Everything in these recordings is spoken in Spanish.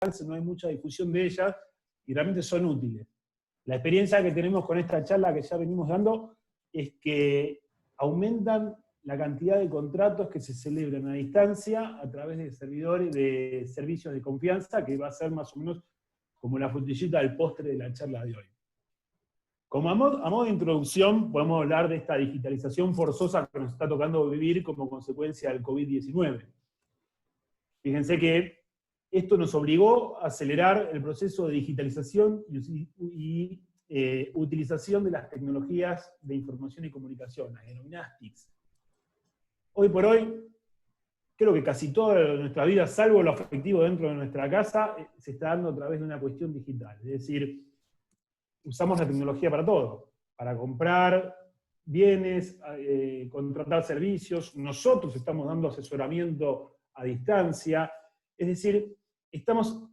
alcance, no hay mucha difusión de ellas, y realmente son útiles. La experiencia que tenemos con esta charla que ya venimos dando es que aumentan la cantidad de contratos que se celebran a distancia a través de servidores, de servicios de confianza, que va a ser más o menos como la frutillita del postre de la charla de hoy. Como a modo de introducción, podemos hablar de esta digitalización forzosa que nos está tocando vivir como consecuencia del COVID-19. Fíjense que esto nos obligó a acelerar el proceso de digitalización y utilización de las tecnologías de información y comunicación, las denominadas TICs. Hoy por hoy, creo que casi toda nuestra vida, salvo lo afectivo dentro de nuestra casa, se está dando a través de una cuestión digital. Es decir, usamos la tecnología para todo, para comprar bienes, contratar servicios, nosotros estamos dando asesoramiento a distancia, es decir, estamos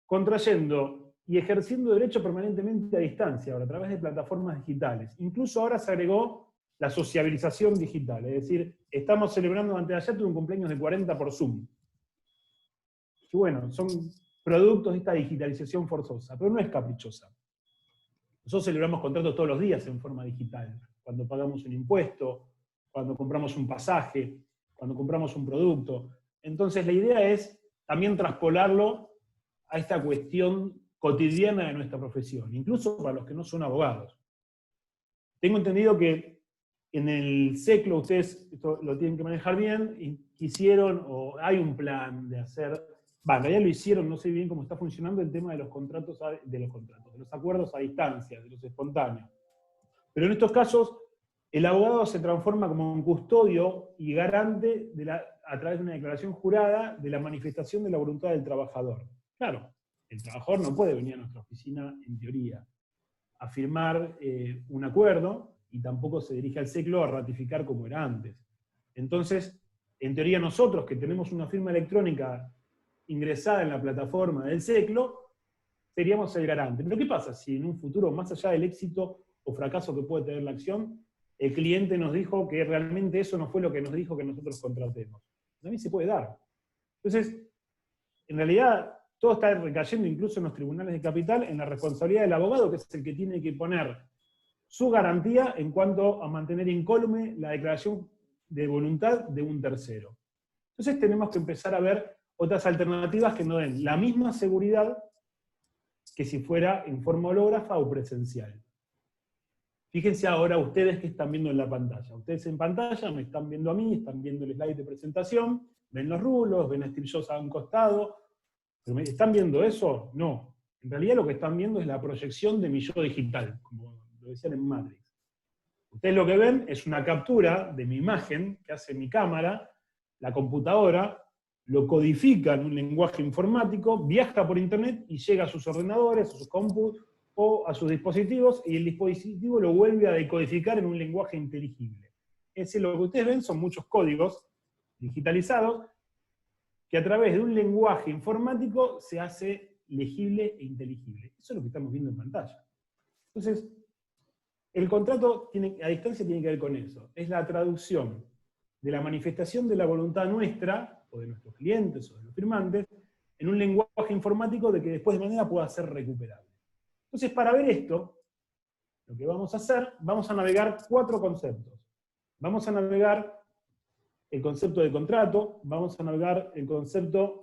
contrayendo y ejerciendo derecho permanentemente a distancia, ahora, a través de plataformas digitales. Incluso ahora se agregó la sociabilización digital, es decir, estamos celebrando, antes de ayer tuve un cumpleaños de 40 por Zoom. Y bueno, son productos de esta digitalización forzosa, pero no es caprichosa. Nosotros celebramos contratos todos los días en forma digital, cuando pagamos un impuesto, cuando compramos un pasaje, cuando compramos un producto. Entonces la idea es también traspolarlo a esta cuestión cotidiana de nuestra profesión, incluso para los que no son abogados. Tengo entendido que en el SECLO, ustedes esto lo tienen que manejar bien, y quisieron, o hay un plan de hacer, en realidad lo hicieron, no sé bien cómo está funcionando el tema de los contratos, de los acuerdos a distancia, de los espontáneos. Pero en estos casos, el abogado se transforma como un custodio y garante a través de una declaración jurada de la manifestación de la voluntad del trabajador. Claro, el trabajador no puede venir a nuestra oficina, en teoría, a firmar un acuerdo, y tampoco se dirige al SECLO a ratificar como era antes. Entonces, en teoría nosotros, que tenemos una firma electrónica ingresada en la plataforma del SECLO, seríamos el garante. Pero ¿qué pasa si en un futuro, más allá del éxito o fracaso que puede tener la acción, el cliente nos dijo que realmente eso no fue lo que nos dijo que nosotros contratemos? También se puede dar. Entonces, en realidad, todo está recayendo, incluso en los tribunales de capital, en la responsabilidad del abogado, que es el que tiene que poner su garantía en cuanto a mantener incólume la declaración de voluntad de un tercero. Entonces tenemos que empezar a ver otras alternativas que nos den la misma seguridad que si fuera en forma hológrafa o presencial. Fíjense ahora ustedes que están viendo en la pantalla. Ustedes en pantalla me están viendo a mí, están viendo el slide de presentación, ven los rulos, ven a Steve Jobs a un costado. ¿Pero están viendo eso? No. En realidad lo que están viendo es la proyección de mi yo digital, como lo decían en Matrix. Ustedes lo que ven es una captura de mi imagen que hace mi cámara, la computadora, lo codifica en un lenguaje informático, viaja por internet y llega a sus ordenadores, a sus compus o a sus dispositivos, y el dispositivo lo vuelve a decodificar en un lenguaje inteligible. Es decir, lo que ustedes ven son muchos códigos digitalizados que a través de un lenguaje informático se hace legible e inteligible. Eso es lo que estamos viendo en pantalla. Entonces, el contrato a distancia tiene que ver con eso. Es la traducción de la manifestación de la voluntad nuestra, o de nuestros clientes, o de los firmantes, en un lenguaje informático de que después de manera pueda ser recuperable. Entonces, para ver esto, lo que vamos a hacer, vamos a navegar 4 conceptos. Vamos a navegar el concepto de contrato, vamos a navegar el concepto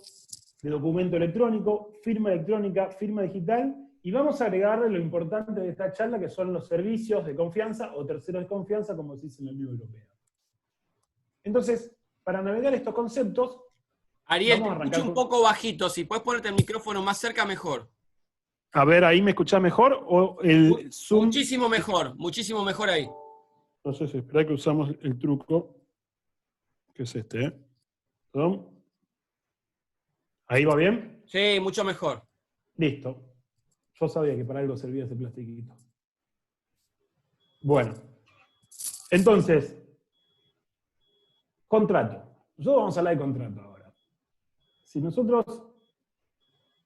de documento electrónico, firma electrónica, firma digital, y vamos a agregarle lo importante de esta charla, que son los servicios de confianza o terceros de confianza, como se dice en la Unión Europea. Entonces, para navegar estos conceptos, Ariel, te escucho un poco bajito, si puedes ponerte el micrófono más cerca, mejor. A ver, ¿ahí me escuchás mejor? ¿O el Zoom? Muchísimo mejor ahí. Entonces, espera que usamos el truco, que es este, ¿eh? ¿Perdón? ¿Ahí va bien? Sí, mucho mejor. Listo. Yo sabía que para algo servía ese plastiquito. Bueno. Entonces, contrato. Nosotros vamos a hablar de contrato ahora. Si nosotros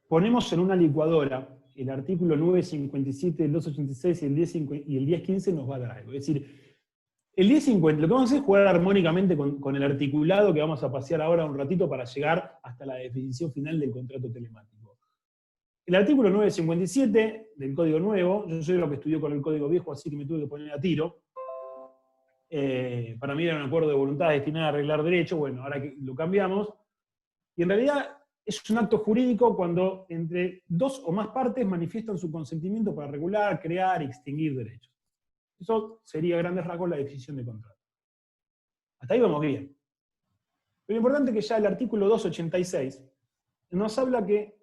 ponemos en una licuadora el artículo 957, el 286 y el 1015, nos va a dar algo. Es decir, el 1050, lo que vamos a hacer es jugar armónicamente con el articulado que vamos a pasear ahora un ratito para llegar hasta la definición final del contrato telemático. El artículo 957 del Código Nuevo, yo soy de lo que estudió con el Código Viejo, así que me tuve que poner a tiro. Para mí era un acuerdo de voluntad destinado a arreglar derechos, bueno, ahora que lo cambiamos. Y en realidad es un acto jurídico cuando entre dos o más partes manifiestan su consentimiento para regular, crear y extinguir derechos. Eso sería a grandes rasgos la definición de contrato. Hasta ahí vamos bien. Pero lo importante es que ya el artículo 286 nos habla que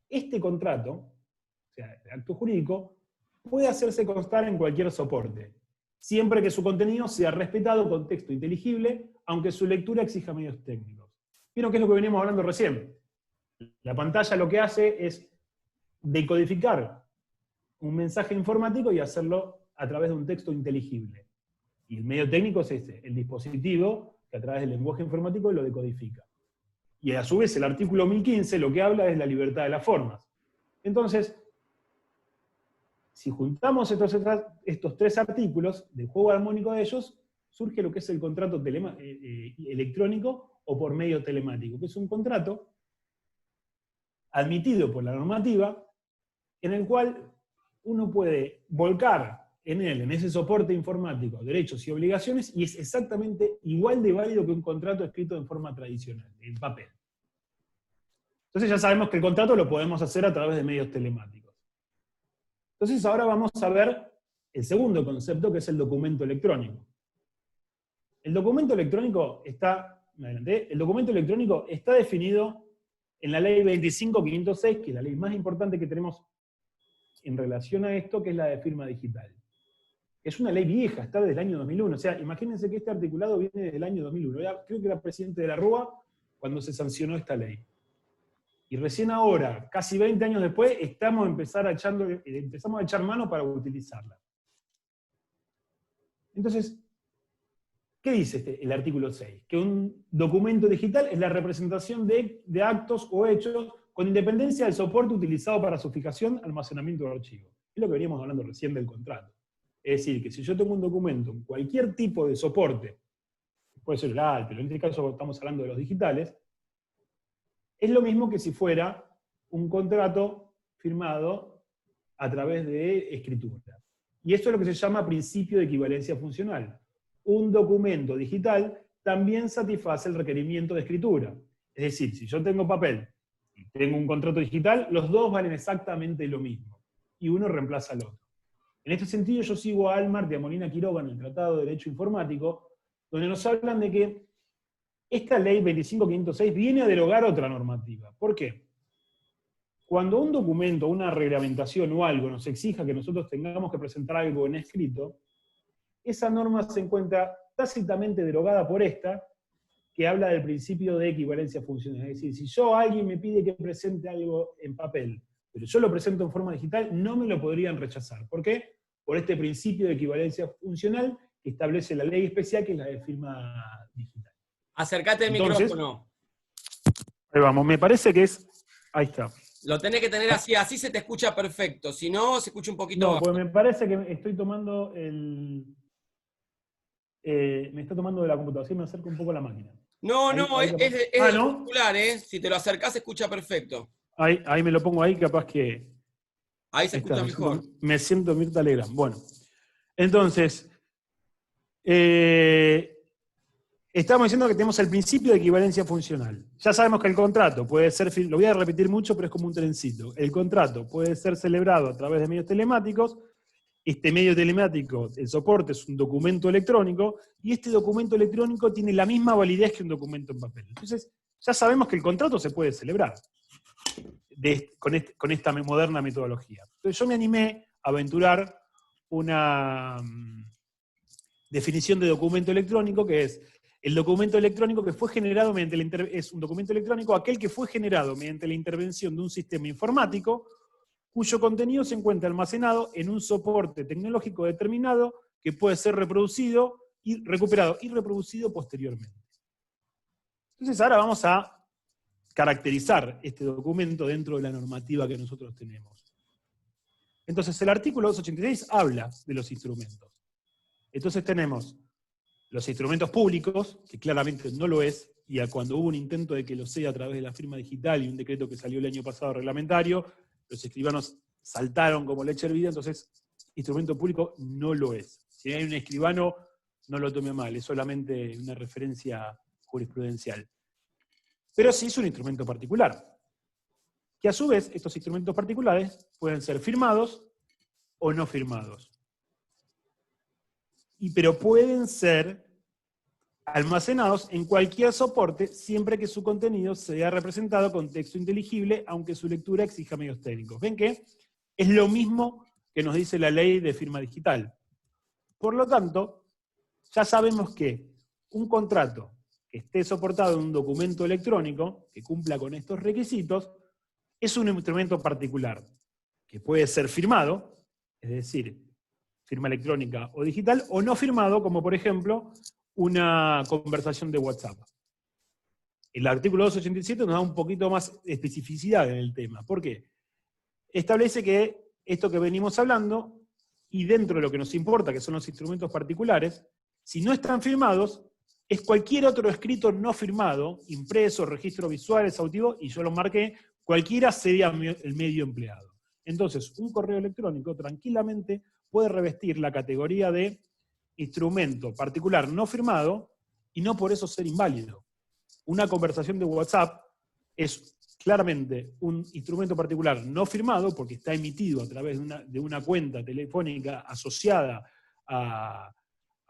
este contrato, o sea, el acto jurídico, puede hacerse constar en cualquier soporte, siempre que su contenido sea respetado con texto inteligible, aunque su lectura exija medios técnicos. ¿Vieron qué es lo que veníamos hablando recién? La pantalla lo que hace es decodificar un mensaje informático y hacerlo a través de un texto inteligible. Y el medio técnico es el dispositivo que a través del lenguaje informático lo decodifica. Y a su vez el artículo 1015 lo que habla es la libertad de las formas. Entonces, si juntamos estos tres artículos, del juego armónico de ellos, surge lo que es el contrato electrónico o por medio telemático, que es un contrato admitido por la normativa, en el cual uno puede volcar en él, en ese soporte informático, derechos y obligaciones, y es exactamente igual de válido que un contrato escrito en forma tradicional, en papel. Entonces ya sabemos que el contrato lo podemos hacer a través de medios telemáticos. Entonces ahora vamos a ver el segundo concepto, que es el documento electrónico. El documento electrónico está definido en la ley 25.506, que es la ley más importante que tenemos en relación a esto, que es la de firma digital. Es una ley vieja, está desde el año 2001. O sea, imagínense que este articulado viene desde el año 2001. Creo que era presidente de la Rúa cuando se sancionó esta ley. Y recién ahora, casi 20 años después, empezamos a echar mano para utilizarla. Entonces, ¿qué dice el artículo 6? Que un documento digital es la representación de actos o hechos con independencia del soporte utilizado para su fijación, almacenamiento o archivo. Es lo que veníamos hablando recién del contrato. Es decir, que si yo tengo un documento en cualquier tipo de soporte, puede ser oral, pero en este caso estamos hablando de los digitales, es lo mismo que si fuera un contrato firmado a través de escritura. Y esto es lo que se llama principio de equivalencia funcional. Un documento digital también satisface el requerimiento de escritura. Es decir, si yo tengo papel y tengo un contrato digital, los dos valen exactamente lo mismo. Y uno reemplaza al otro. En este sentido, yo sigo a Almart y a Molina Quiroga en el Tratado de Derecho Informático, donde nos hablan de que esta ley 25.506 viene a derogar otra normativa. ¿Por qué? Cuando un documento, una reglamentación o algo nos exija que nosotros tengamos que presentar algo en escrito, esa norma se encuentra tácitamente derogada por esta, que habla del principio de equivalencia funcional. Es decir, si alguien me pide que presente algo en papel, pero yo lo presento en forma digital, no me lo podrían rechazar. ¿Por qué? Por este principio de equivalencia funcional que establece la ley especial, que es la de firma digital. Acércate al micrófono. Ahí vamos, me parece que es... Ahí está. Lo tenés que tener así se te escucha perfecto. Si no, se escucha un poquito bajo. No, pues me parece que estoy tomando me está tomando de la computadora, así me acerco un poco a la máquina. No, es del auricular, ¿eh? Si te lo acercás, se escucha perfecto. Ahí me lo pongo ahí, capaz que... Ahí se escucha mejor. Me siento Mirta Legrand. Bueno, entonces, estamos diciendo que tenemos el principio de equivalencia funcional. Ya sabemos que el contrato puede ser, lo voy a repetir mucho, pero es como un trencito. El contrato puede ser celebrado a través de medios telemáticos. Este medio telemático, el soporte es un documento electrónico, y este documento electrónico tiene la misma validez que un documento en papel. Entonces, ya sabemos que el contrato se puede celebrar con esta moderna metodología. Entonces yo me animé a aventurar una definición de documento electrónico, que es el documento electrónico que fue generado mediante es un documento electrónico aquel que fue generado mediante la intervención de un sistema informático cuyo contenido se encuentra almacenado en un soporte tecnológico determinado que puede ser reproducido, y recuperado y reproducido posteriormente. Entonces ahora vamos a caracterizar este documento dentro de la normativa que nosotros tenemos. Entonces el artículo 286 habla de los instrumentos. Entonces tenemos los instrumentos públicos, que claramente no lo es, y cuando hubo un intento de que lo sea a través de la firma digital y un decreto que salió el año pasado reglamentario, los escribanos saltaron como leche hervida, entonces instrumento público no lo es. Si hay un escribano, no lo tome mal, es solamente una referencia jurisprudencial. Pero sí es un instrumento particular, que a su vez estos instrumentos particulares pueden ser firmados o no firmados. Pero pueden ser almacenados en cualquier soporte siempre que su contenido sea representado con texto inteligible, aunque su lectura exija medios técnicos. ¿Ven que es lo mismo que nos dice la ley de firma digital? Por lo tanto, ya sabemos que un contrato que esté soportado en un documento electrónico, que cumpla con estos requisitos, es un instrumento particular, que puede ser firmado, es decir, firma electrónica o digital, o no firmado, como por ejemplo, una conversación de WhatsApp. El artículo 287 nos da un poquito más de especificidad en el tema. ¿Por qué? Establece que esto que venimos hablando, y dentro de lo que nos importa, que son los instrumentos particulares, si no están firmados, es cualquier otro escrito no firmado, impreso, registro visuales, auditivo, y yo lo marqué, cualquiera sería el medio empleado. Entonces, un correo electrónico tranquilamente puede revestir la categoría de instrumento particular no firmado y no por eso ser inválido. Una conversación de WhatsApp es claramente un instrumento particular no firmado porque está emitido a través de una cuenta telefónica asociada a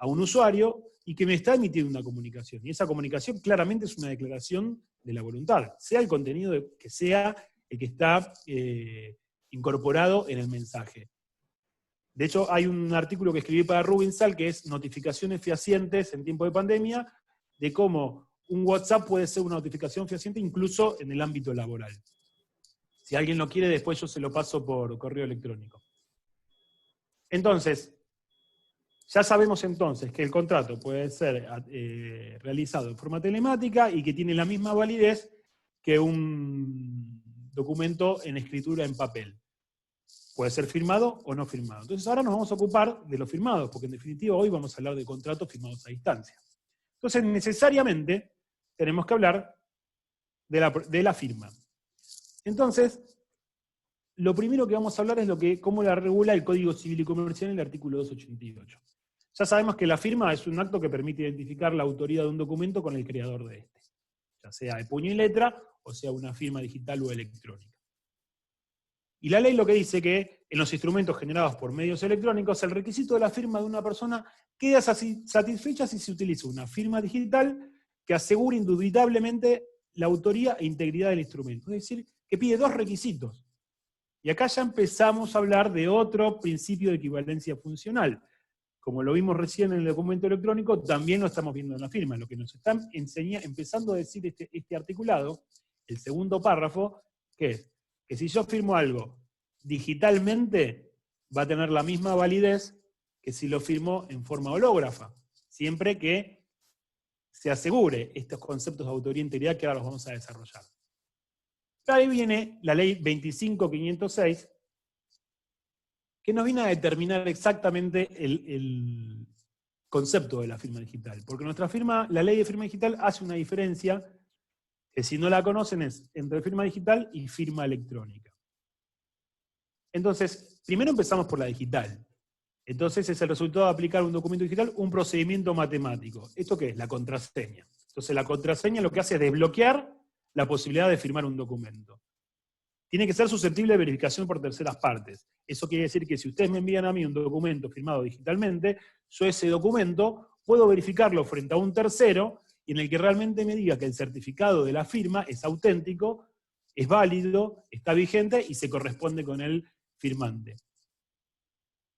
un usuario y que me está emitiendo una comunicación. Y esa comunicación claramente es una declaración de la voluntad, sea el contenido que sea el que está incorporado en el mensaje. De hecho, hay un artículo que escribí para Rubinsal que es notificaciones fehacientes en tiempo de pandemia, de cómo un WhatsApp puede ser una notificación fehaciente incluso en el ámbito laboral. Si alguien lo quiere, después yo se lo paso por correo electrónico. Entonces, ya sabemos entonces que el contrato puede ser realizado de forma telemática y que tiene la misma validez que un documento en escritura en papel. Puede ser firmado o no firmado. Entonces ahora nos vamos a ocupar de los firmados, porque en definitiva hoy vamos a hablar de contratos firmados a distancia. Entonces necesariamente tenemos que hablar de la firma. Entonces, lo primero que vamos a hablar es cómo la regula el Código Civil y Comercial en el artículo 288. Ya sabemos que la firma es un acto que permite identificar la autoría de un documento con el creador de este, ya sea de puño y letra, o sea una firma digital o electrónica. Y la ley lo que dice que en los instrumentos generados por medios electrónicos, el requisito de la firma de una persona queda satisfecha si se utiliza una firma digital que asegure indubitablemente la autoría e integridad del instrumento. Es decir, que pide dos requisitos. Y acá ya empezamos a hablar de otro principio de equivalencia funcional. Como lo vimos recién en el documento electrónico, también lo estamos viendo en la firma. Lo que nos está empezando a decir este articulado, el segundo párrafo, que es que si yo firmo algo digitalmente, va a tener la misma validez que si lo firmo en forma hológrafa, siempre que se asegure estos conceptos de autoría e integridad que ahora los vamos a desarrollar. Ahí viene la ley 25.506, que nos viene a determinar exactamente el concepto de la firma digital. Porque la ley de firma digital hace una diferencia, que si no la conocen es entre firma digital y firma electrónica. Entonces, primero empezamos por la digital. Entonces es el resultado de aplicar un documento digital, un procedimiento matemático. ¿Esto qué es? La contraseña. Entonces la contraseña lo que hace es desbloquear la posibilidad de firmar un documento. Tiene que ser susceptible de verificación por terceras partes. Eso quiere decir que si ustedes me envían a mí un documento firmado digitalmente, yo ese documento puedo verificarlo frente a un tercero y en el que realmente me diga que el certificado de la firma es auténtico, es válido, está vigente y se corresponde con el firmante.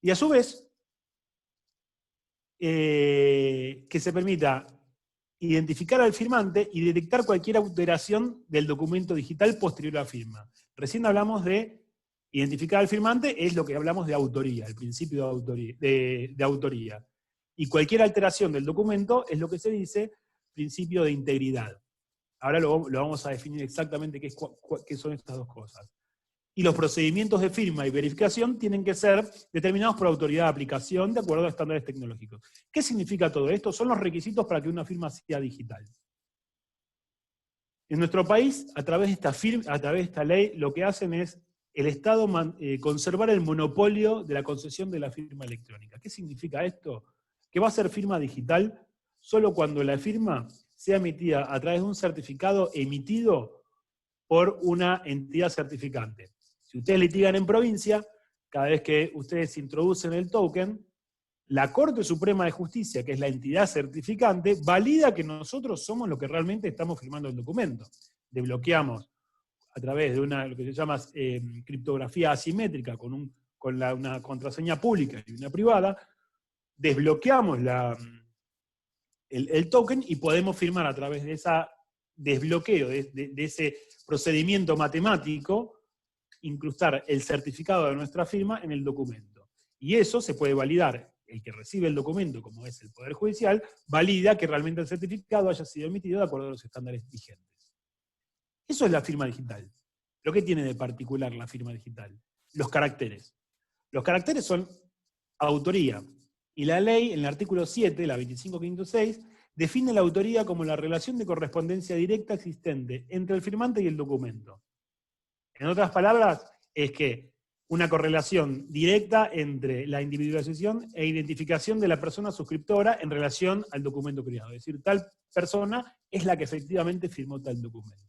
Y a su vez, que se permita identificar al firmante y detectar cualquier alteración del documento digital posterior a la firma. Recién hablamos de identificar al firmante, es lo que hablamos de autoría, el principio de autoría. Y cualquier alteración del documento es lo que se dice principio de integridad. Ahora lo vamos a definir exactamente qué son estas dos cosas. Y los procedimientos de firma y verificación tienen que ser determinados por autoridad de aplicación de acuerdo a estándares tecnológicos. ¿Qué significa todo esto? Son los requisitos para que una firma sea digital. En nuestro país, a través de esta ley, lo que hacen es el Estado conservar el monopolio de la concesión de la firma electrónica. ¿Qué significa esto? Que va a ser firma digital solo cuando la firma sea emitida a través de un certificado emitido por una entidad certificante. Si ustedes litigan en provincia, cada vez que ustedes introducen el token, la Corte Suprema de Justicia, que es la entidad certificante, valida que nosotros somos los que realmente estamos firmando el documento. Desbloqueamos a través de lo que se llama criptografía asimétrica, con una contraseña pública y una privada, desbloqueamos el token y podemos firmar a través de ese desbloqueo, de ese procedimiento matemático, incrustar el certificado de nuestra firma en el documento. Y eso se puede validar. El que recibe el documento, como es el Poder Judicial, valida que realmente el certificado haya sido emitido de acuerdo a los estándares vigentes. Eso es la firma digital. ¿Lo que tiene de particular la firma digital? Los caracteres. Los caracteres son autoría. Y la ley, en el artículo 7, la 25506, define la autoría como la relación de correspondencia directa existente entre el firmante y el documento. En otras palabras, es que una correlación directa entre la individualización e identificación de la persona suscriptora en relación al documento creado. Es decir, tal persona es la que efectivamente firmó tal documento.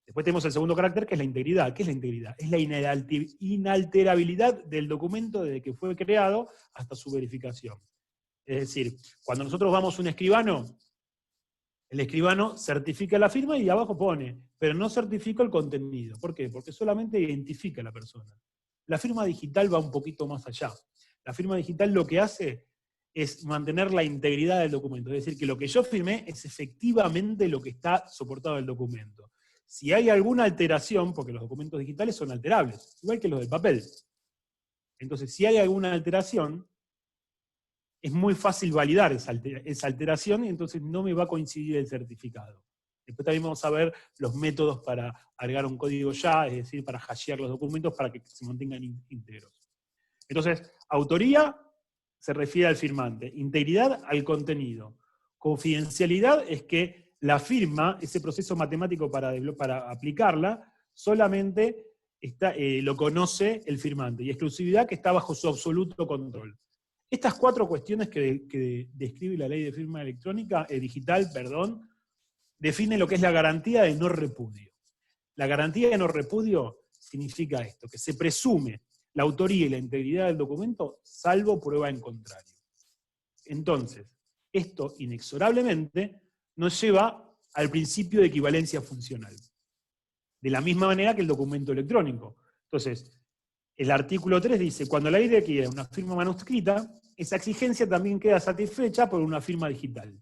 Después tenemos el segundo carácter, que es la integridad. ¿Qué es la integridad? Es la inalterabilidad del documento desde que fue creado hasta su verificación. Es decir, cuando nosotros vamos a un escribano, el escribano certifica la firma y abajo pone, pero no certifica el contenido. ¿Por qué? Porque solamente identifica a la persona. La firma digital va un poquito más allá. La firma digital lo que hace es mantener la integridad del documento. Es decir, que lo que yo firmé es efectivamente lo que está soportado en el documento. Si hay alguna alteración, porque los documentos digitales son alterables, igual que los del papel. Entonces, si hay alguna alteración, es muy fácil validar esa alteración y entonces no me va a coincidir el certificado. Después también vamos a ver los métodos para agregar un código ya, es decir, para hashear los documentos para que se mantengan íntegros. Entonces, autoría se refiere al firmante, integridad al contenido. Confidencialidad es que la firma, ese proceso matemático para aplicarla, solamente lo conoce el firmante, y exclusividad que está bajo su absoluto control. Estas cuatro cuestiones que describe la ley de firma electrónica, digital, define lo que es la garantía de no repudio. La garantía de no repudio significa esto, que se presume la autoría y la integridad del documento, salvo prueba en contrario. Entonces, esto inexorablemente nos lleva al principio de equivalencia funcional. De la misma manera que el documento electrónico. Entonces, el artículo 3 dice, cuando la ley requiere una firma manuscrita, esa exigencia también queda satisfecha por una firma digital.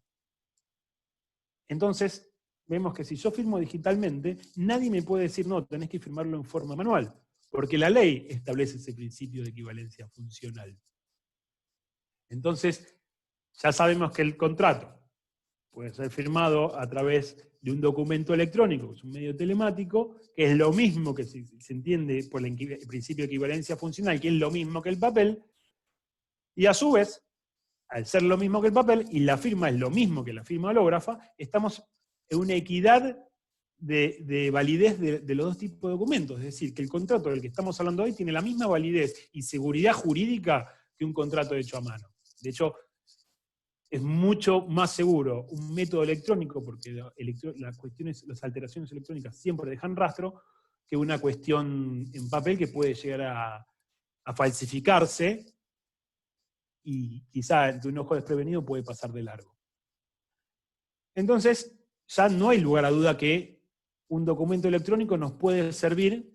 Entonces, vemos que si yo firmo digitalmente, nadie me puede decir, no, tenés que firmarlo en forma manual, porque la ley establece ese principio de equivalencia funcional. Entonces, ya sabemos que el contrato puede ser firmado a través de un documento electrónico, que es un medio telemático, que es lo mismo que se entiende por el principio de equivalencia funcional, que es lo mismo que el papel, y a su vez, al ser lo mismo que el papel, y la firma es lo mismo que la firma hológrafa, estamos en una equidad de validez de los dos tipos de documentos. Es decir, que el contrato del que estamos hablando hoy tiene la misma validez y seguridad jurídica que un contrato hecho a mano. De hecho, es mucho más seguro un método electrónico, porque las alteraciones electrónicas siempre dejan rastro, que una cuestión en papel que puede llegar a falsificarse, y quizá ante un ojo desprevenido puede pasar de largo. Entonces, ya no hay lugar a duda que un documento electrónico nos puede servir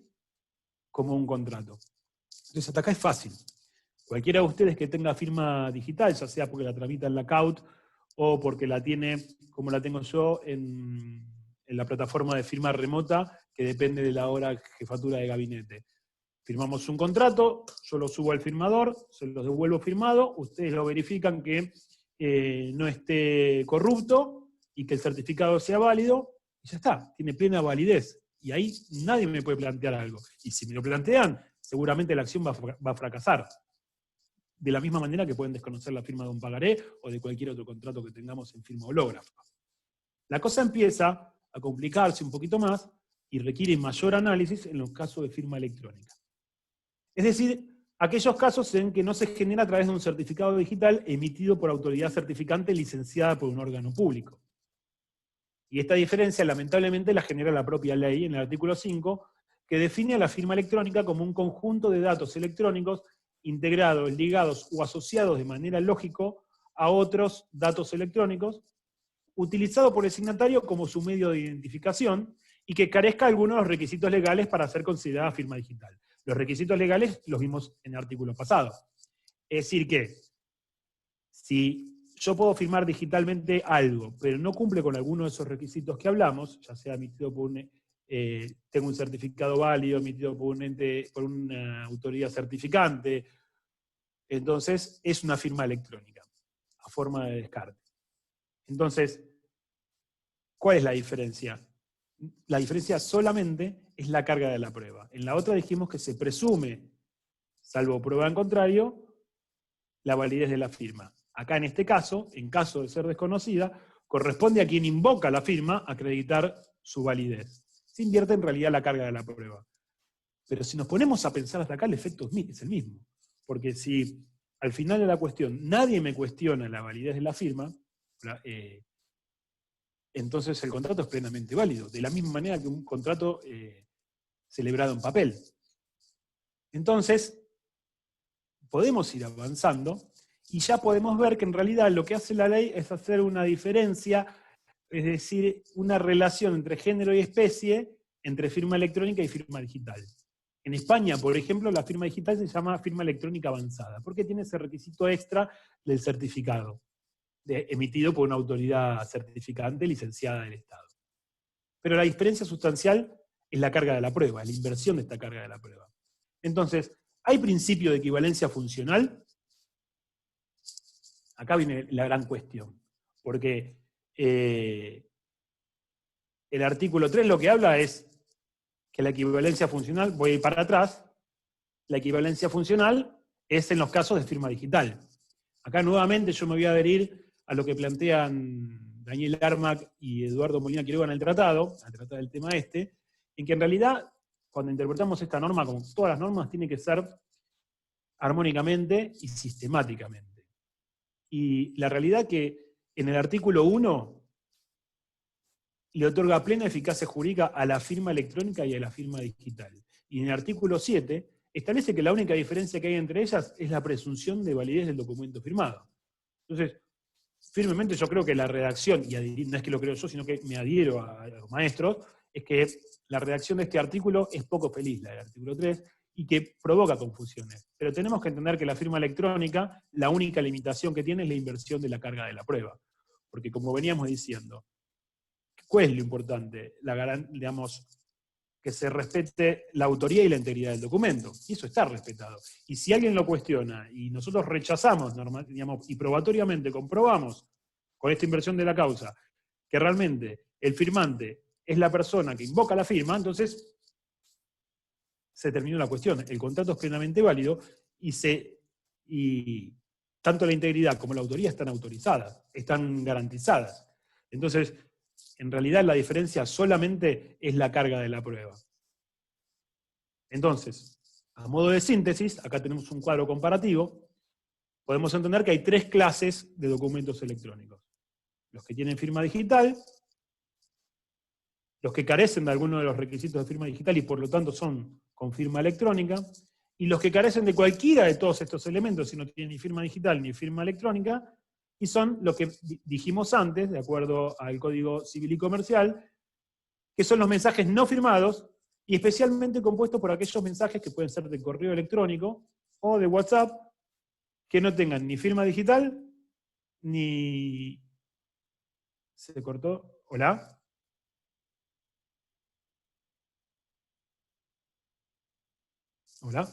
como un contrato. Entonces, hasta acá es fácil. Cualquiera de ustedes que tenga firma digital, ya sea porque la tramita en la CAUT o porque la tiene, como la tengo yo, en la plataforma de firma remota, que depende de la hora jefatura de gabinete. Firmamos un contrato, yo lo subo al firmador, se lo devuelvo firmado, ustedes lo verifican que no esté corrupto y que el certificado sea válido, y ya está, tiene plena validez. Y ahí nadie me puede plantear algo. Y si me lo plantean, seguramente la acción va a fracasar. De la misma manera que pueden desconocer la firma de un pagaré o de cualquier otro contrato que tengamos en firma hológrafa. La cosa empieza a complicarse un poquito más, y requiere mayor análisis en los casos de firma electrónica. Es decir, aquellos casos en que no se genera a través de un certificado digital emitido por autoridad certificante licenciada por un órgano público. Y esta diferencia, lamentablemente, la genera la propia ley en el artículo 5, que define a la firma electrónica como un conjunto de datos electrónicos integrados, ligados o asociados de manera lógica a otros datos electrónicos, utilizado por el signatario como su medio de identificación, y que carezca de algunos de los requisitos legales para ser considerada firma digital. Los requisitos legales los vimos en el artículo pasado. Es decir que, si yo puedo firmar digitalmente algo, pero no cumple con alguno de esos requisitos que hablamos, ya sea emitido por tengo un certificado válido, emitido por un ente, por una autoridad certificante, entonces es una firma electrónica, a forma de descarte. Entonces, ¿cuál es la diferencia? La diferencia solamente es la carga de la prueba. En la otra dijimos que se presume, salvo prueba en contrario, la validez de la firma. Acá en este caso, en caso de ser desconocida, corresponde a quien invoca la firma acreditar su validez. Se invierte en realidad la carga de la prueba. Pero si nos ponemos a pensar hasta acá, el efecto es el mismo. Porque si al final de la cuestión nadie me cuestiona la validez de la firma, entonces el contrato es plenamente válido, de la misma manera que un contrato celebrado en papel. Entonces, podemos ir avanzando y ya podemos ver que en realidad lo que hace la ley es hacer una diferencia, es decir, una relación entre género y especie, entre firma electrónica y firma digital. En España, por ejemplo, la firma digital se llama firma electrónica avanzada, porque tiene ese requisito extra del certificado, emitido por una autoridad certificante licenciada del Estado. Pero la diferencia sustancial es la carga de la prueba, la inversión de esta carga de la prueba. Entonces, ¿hay principio de equivalencia funcional? Acá viene la gran cuestión, porque el artículo 3 lo que habla es que la equivalencia funcional, voy a ir para atrás, la equivalencia funcional es en los casos de firma digital. Acá nuevamente yo me voy a adherir a lo que plantean Daniel Armac y Eduardo Molina Quiroga en el tratado, al tratar del tema este, en que en realidad, cuando interpretamos esta norma, como todas las normas, tiene que ser armónicamente y sistemáticamente. Y la realidad que en el artículo 1 le otorga plena eficacia jurídica a la firma electrónica y a la firma digital. Y en el artículo 7 establece que la única diferencia que hay entre ellas es la presunción de validez del documento firmado. Entonces, firmemente yo creo que la redacción, y no es que lo creo yo, sino que me adhiero a los maestros, es que la redacción de este artículo es poco feliz, la del artículo 3, y que provoca confusiones. Pero tenemos que entender que la firma electrónica, la única limitación que tiene es la inversión de la carga de la prueba. Porque como veníamos diciendo, ¿cuál es lo importante? Digamos, que se respete la autoría y la integridad del documento. Y eso está respetado. Y si alguien lo cuestiona y nosotros rechazamos, digamos, y probatoriamente comprobamos con esta inversión de la causa que realmente el firmante es la persona que invoca la firma, entonces se terminó la cuestión. El contrato es plenamente válido y tanto la integridad como la autoría están autorizadas, están garantizadas. Entonces, en realidad la diferencia solamente es la carga de la prueba. Entonces, a modo de síntesis, acá tenemos un cuadro comparativo, podemos entender que hay 3 clases de documentos electrónicos. Los que tienen firma digital, los que carecen de alguno de los requisitos de firma digital y por lo tanto son con firma electrónica, y los que carecen de cualquiera de todos estos elementos, si no tienen ni firma digital ni firma electrónica, y son lo que dijimos antes, de acuerdo al Código Civil y Comercial, que son los mensajes no firmados, y especialmente compuestos por aquellos mensajes que pueden ser de correo electrónico o de WhatsApp, que no tengan ni firma digital, ni... ¿Se cortó? ¿Hola? ¿Hola?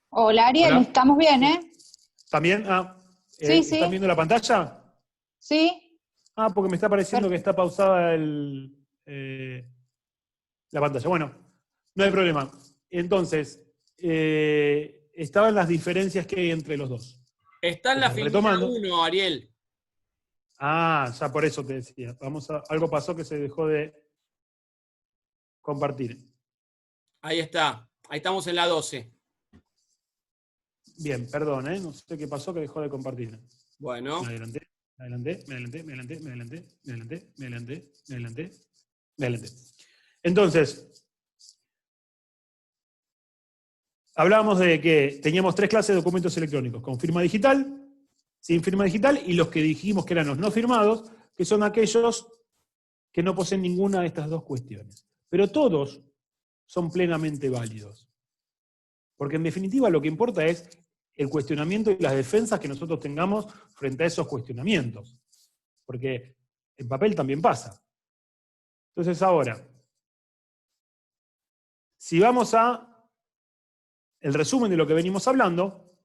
Hola Ariel, ¿Hola? estamos bien, ¿eh? ¿También? Sí, ¿Están viendo la pantalla? Sí. Porque me está pareciendo que está pausada la pantalla. Bueno, no hay problema. Entonces, estaban las diferencias que hay entre los dos. Está en la filmina 1, Ariel. Ya por eso te decía. Algo pasó que se dejó de Compartir. Ahí está. Ahí estamos en la 12. Bien, perdón, no sé qué pasó que dejó de compartir. Bueno. Me adelanté. Entonces, hablábamos de que teníamos 3 clases de documentos electrónicos, con firma digital, sin firma digital, y los que dijimos que eran los no firmados, que son aquellos que no poseen ninguna de estas 2 cuestiones. Pero todos son plenamente válidos. Porque en definitiva lo que importa es el cuestionamiento y las defensas que nosotros tengamos frente a esos cuestionamientos. Porque en papel también pasa. Entonces ahora, si vamos a el resumen de lo que venimos hablando,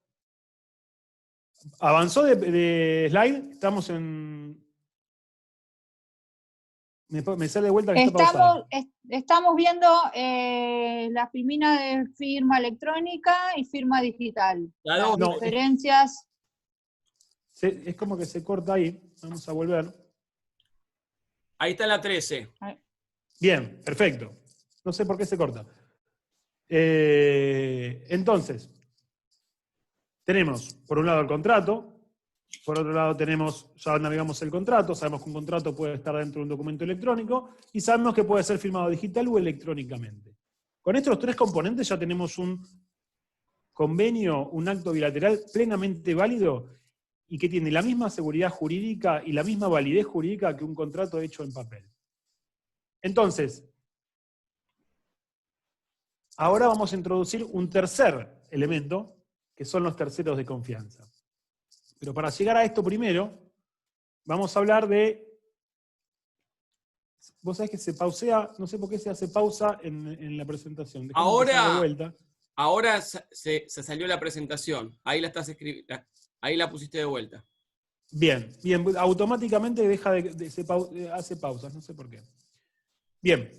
avanzó de slide, estamos en... Me sale de vuelta que está pausada. Estamos viendo la filmina de firma electrónica y firma digital. Las diferencias. Es como que se corta ahí. Vamos a volver. Ahí está la 13. Bien, perfecto. No sé por qué se corta. Entonces, tenemos por un lado el contrato, por otro lado tenemos, ya navegamos el contrato, sabemos que un contrato puede estar dentro de un documento electrónico y sabemos que puede ser firmado digital o electrónicamente. Con estos 3 componentes ya tenemos un convenio, un acto bilateral plenamente válido y que tiene la misma seguridad jurídica y la misma validez jurídica que un contrato hecho en papel. Entonces, ahora vamos a introducir un tercer elemento, que son los terceros de confianza. Pero para llegar a esto primero, vamos a hablar de... Vos sabés que se pausea, no sé por qué se hace pausa en la presentación. Ahora se salió la presentación. Ahí la estás escribiendo. Ahí la pusiste de vuelta. Bien, automáticamente hace pausas, no sé por qué. Bien.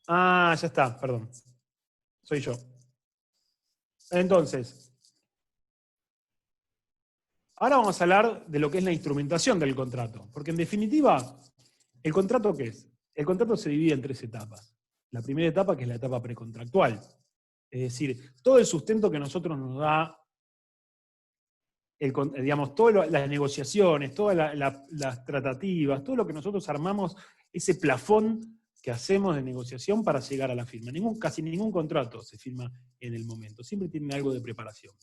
Ah, ya está, perdón. Soy yo. Entonces, ahora vamos a hablar de lo que es la instrumentación del contrato. Porque en definitiva, ¿el contrato qué es? El contrato se divide en 3 etapas. La primera etapa, que es la etapa precontractual. Es decir, todo el sustento que nosotros nos da, todas las negociaciones, todas las tratativas, todo lo que nosotros armamos, ese plafón que hacemos de negociación para llegar a la firma. Casi ningún contrato se firma en el momento, siempre tiene algo de preparación.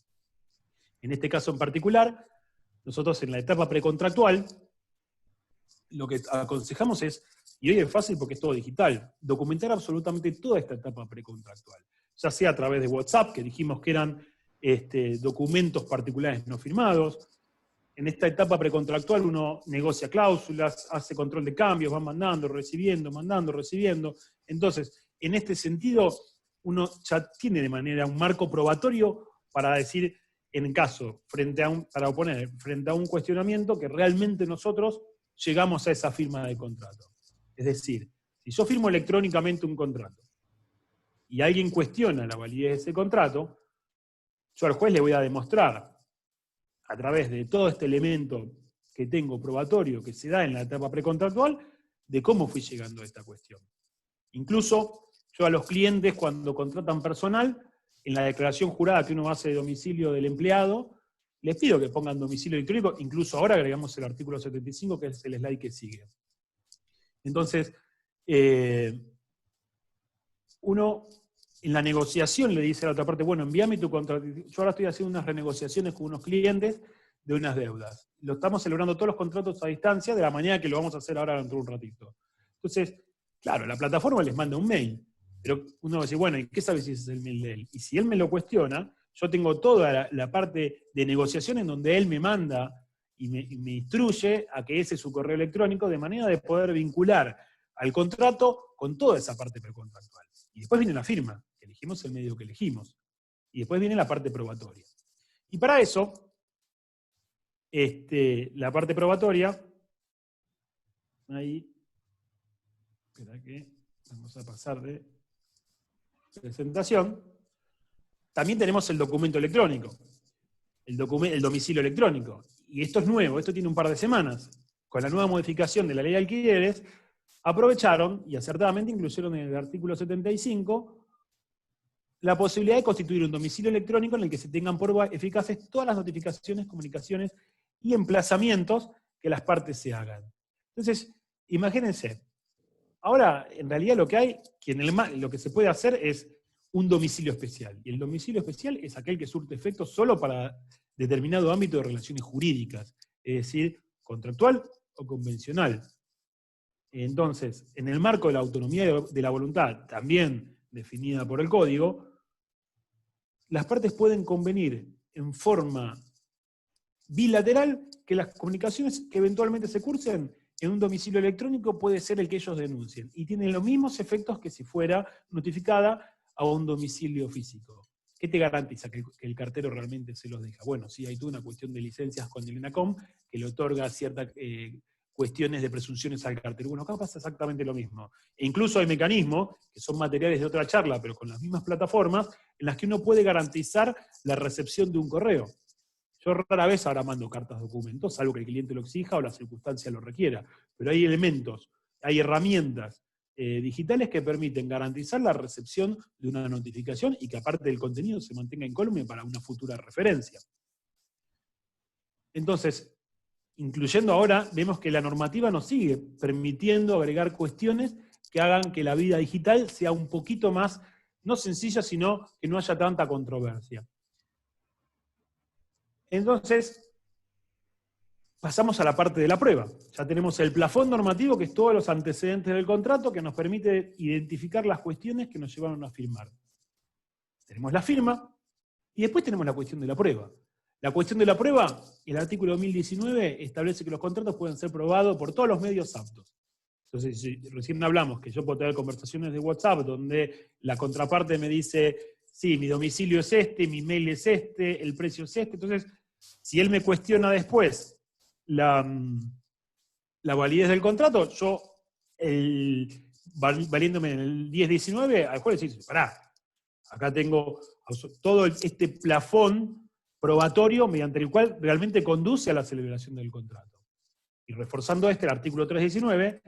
En este caso en particular, nosotros en la etapa precontractual, lo que aconsejamos es, y hoy es fácil porque es todo digital, documentar absolutamente toda esta etapa precontractual. Ya sea a través de WhatsApp, que dijimos que eran documentos particulares no firmados. En esta etapa precontractual uno negocia cláusulas, hace control de cambios, va mandando, recibiendo. Entonces, en este sentido, uno ya tiene de manera un marco probatorio para decir, en caso, para oponer frente a un cuestionamiento, que realmente nosotros llegamos a esa firma de contrato. Es decir, si yo firmo electrónicamente un contrato y alguien cuestiona la validez de ese contrato, yo al juez le voy a demostrar, a través de todo este elemento que tengo probatorio que se da en la etapa precontractual, de cómo fui llegando a esta cuestión. Incluso yo a los clientes, cuando contratan personal, en la declaración jurada que uno hace de domicilio del empleado, les pido que pongan domicilio electrónico, incluso ahora agregamos el artículo 75, que es el slide que sigue. Entonces, uno en la negociación le dice a la otra parte, bueno, envíame tu contrato. Yo ahora estoy haciendo unas renegociaciones con unos clientes de unas deudas. Lo estamos celebrando todos los contratos a distancia de la manera que lo vamos a hacer ahora dentro de un ratito. Entonces, claro, la plataforma les manda un mail, pero uno va a decir, bueno, ¿y qué sabe si ese es el mail de él? Y si él me lo cuestiona, yo tengo toda la parte de negociación en donde él me manda y me instruye a que ese es su correo electrónico, de manera de poder vincular al contrato con toda esa parte precontractual. Y después viene la firma, que elegimos el medio que elegimos. Y después viene la parte probatoria. Y para eso, la parte probatoria, ahí, espera que vamos a pasar de presentación, también tenemos el documento electrónico, el domicilio electrónico. Y esto es nuevo, esto tiene un par de semanas. Con la nueva modificación de la ley de alquileres, aprovecharon y acertadamente incluyeron en el artículo 75 la posibilidad de constituir un domicilio electrónico en el que se tengan por eficaces todas las notificaciones, comunicaciones y emplazamientos que las partes se hagan. Entonces, imagínense, ahora en realidad lo que hay, lo que se puede hacer es un domicilio especial. Y el domicilio especial es aquel que surte efectos solo para determinado ámbito de relaciones jurídicas, es decir, contractual o convencional. Entonces, en el marco de la autonomía de la voluntad, también definida por el Código, las partes pueden convenir en forma bilateral que las comunicaciones que eventualmente se cursen en un domicilio electrónico puede ser el que ellos denuncien, y tienen los mismos efectos que si fuera notificada a un domicilio físico. ¿Qué te garantiza que el cartero realmente se los deja? Bueno, sí, hay toda una cuestión de licencias con el ENACOM que le otorga ciertas cuestiones de presunciones al cartero. Bueno, acá pasa exactamente lo mismo. E incluso hay mecanismos, que son materiales de otra charla, pero con las mismas plataformas, en las que uno puede garantizar la recepción de un correo. Yo rara vez ahora mando cartas documentos, salvo que el cliente lo exija o la circunstancia lo requiera, pero hay elementos, hay herramientas digitales que permiten garantizar la recepción de una notificación y que aparte del contenido se mantenga incólume para una futura referencia. Entonces, incluyendo ahora, vemos que la normativa nos sigue permitiendo agregar cuestiones que hagan que la vida digital sea un poquito más, no sencilla, sino que no haya tanta controversia. Entonces, pasamos a la parte de la prueba. Ya tenemos el plafón normativo, que es todos los antecedentes del contrato, que nos permite identificar las cuestiones que nos llevaron a firmar. Tenemos la firma, y después tenemos la cuestión de la prueba. La cuestión de la prueba, el artículo 2019 establece que los contratos pueden ser probados por todos los medios aptos. Entonces, si recién hablamos que yo puedo tener conversaciones de WhatsApp donde la contraparte me dice, sí, mi domicilio es este, mi mail es este, el precio es este. Entonces, si él me cuestiona después la validez del contrato, yo, valiéndome en el 1019, al juez le dice, pará, acá tengo todo este plafón probatorio mediante el cual realmente conduce a la celebración del contrato. Y reforzando el artículo 319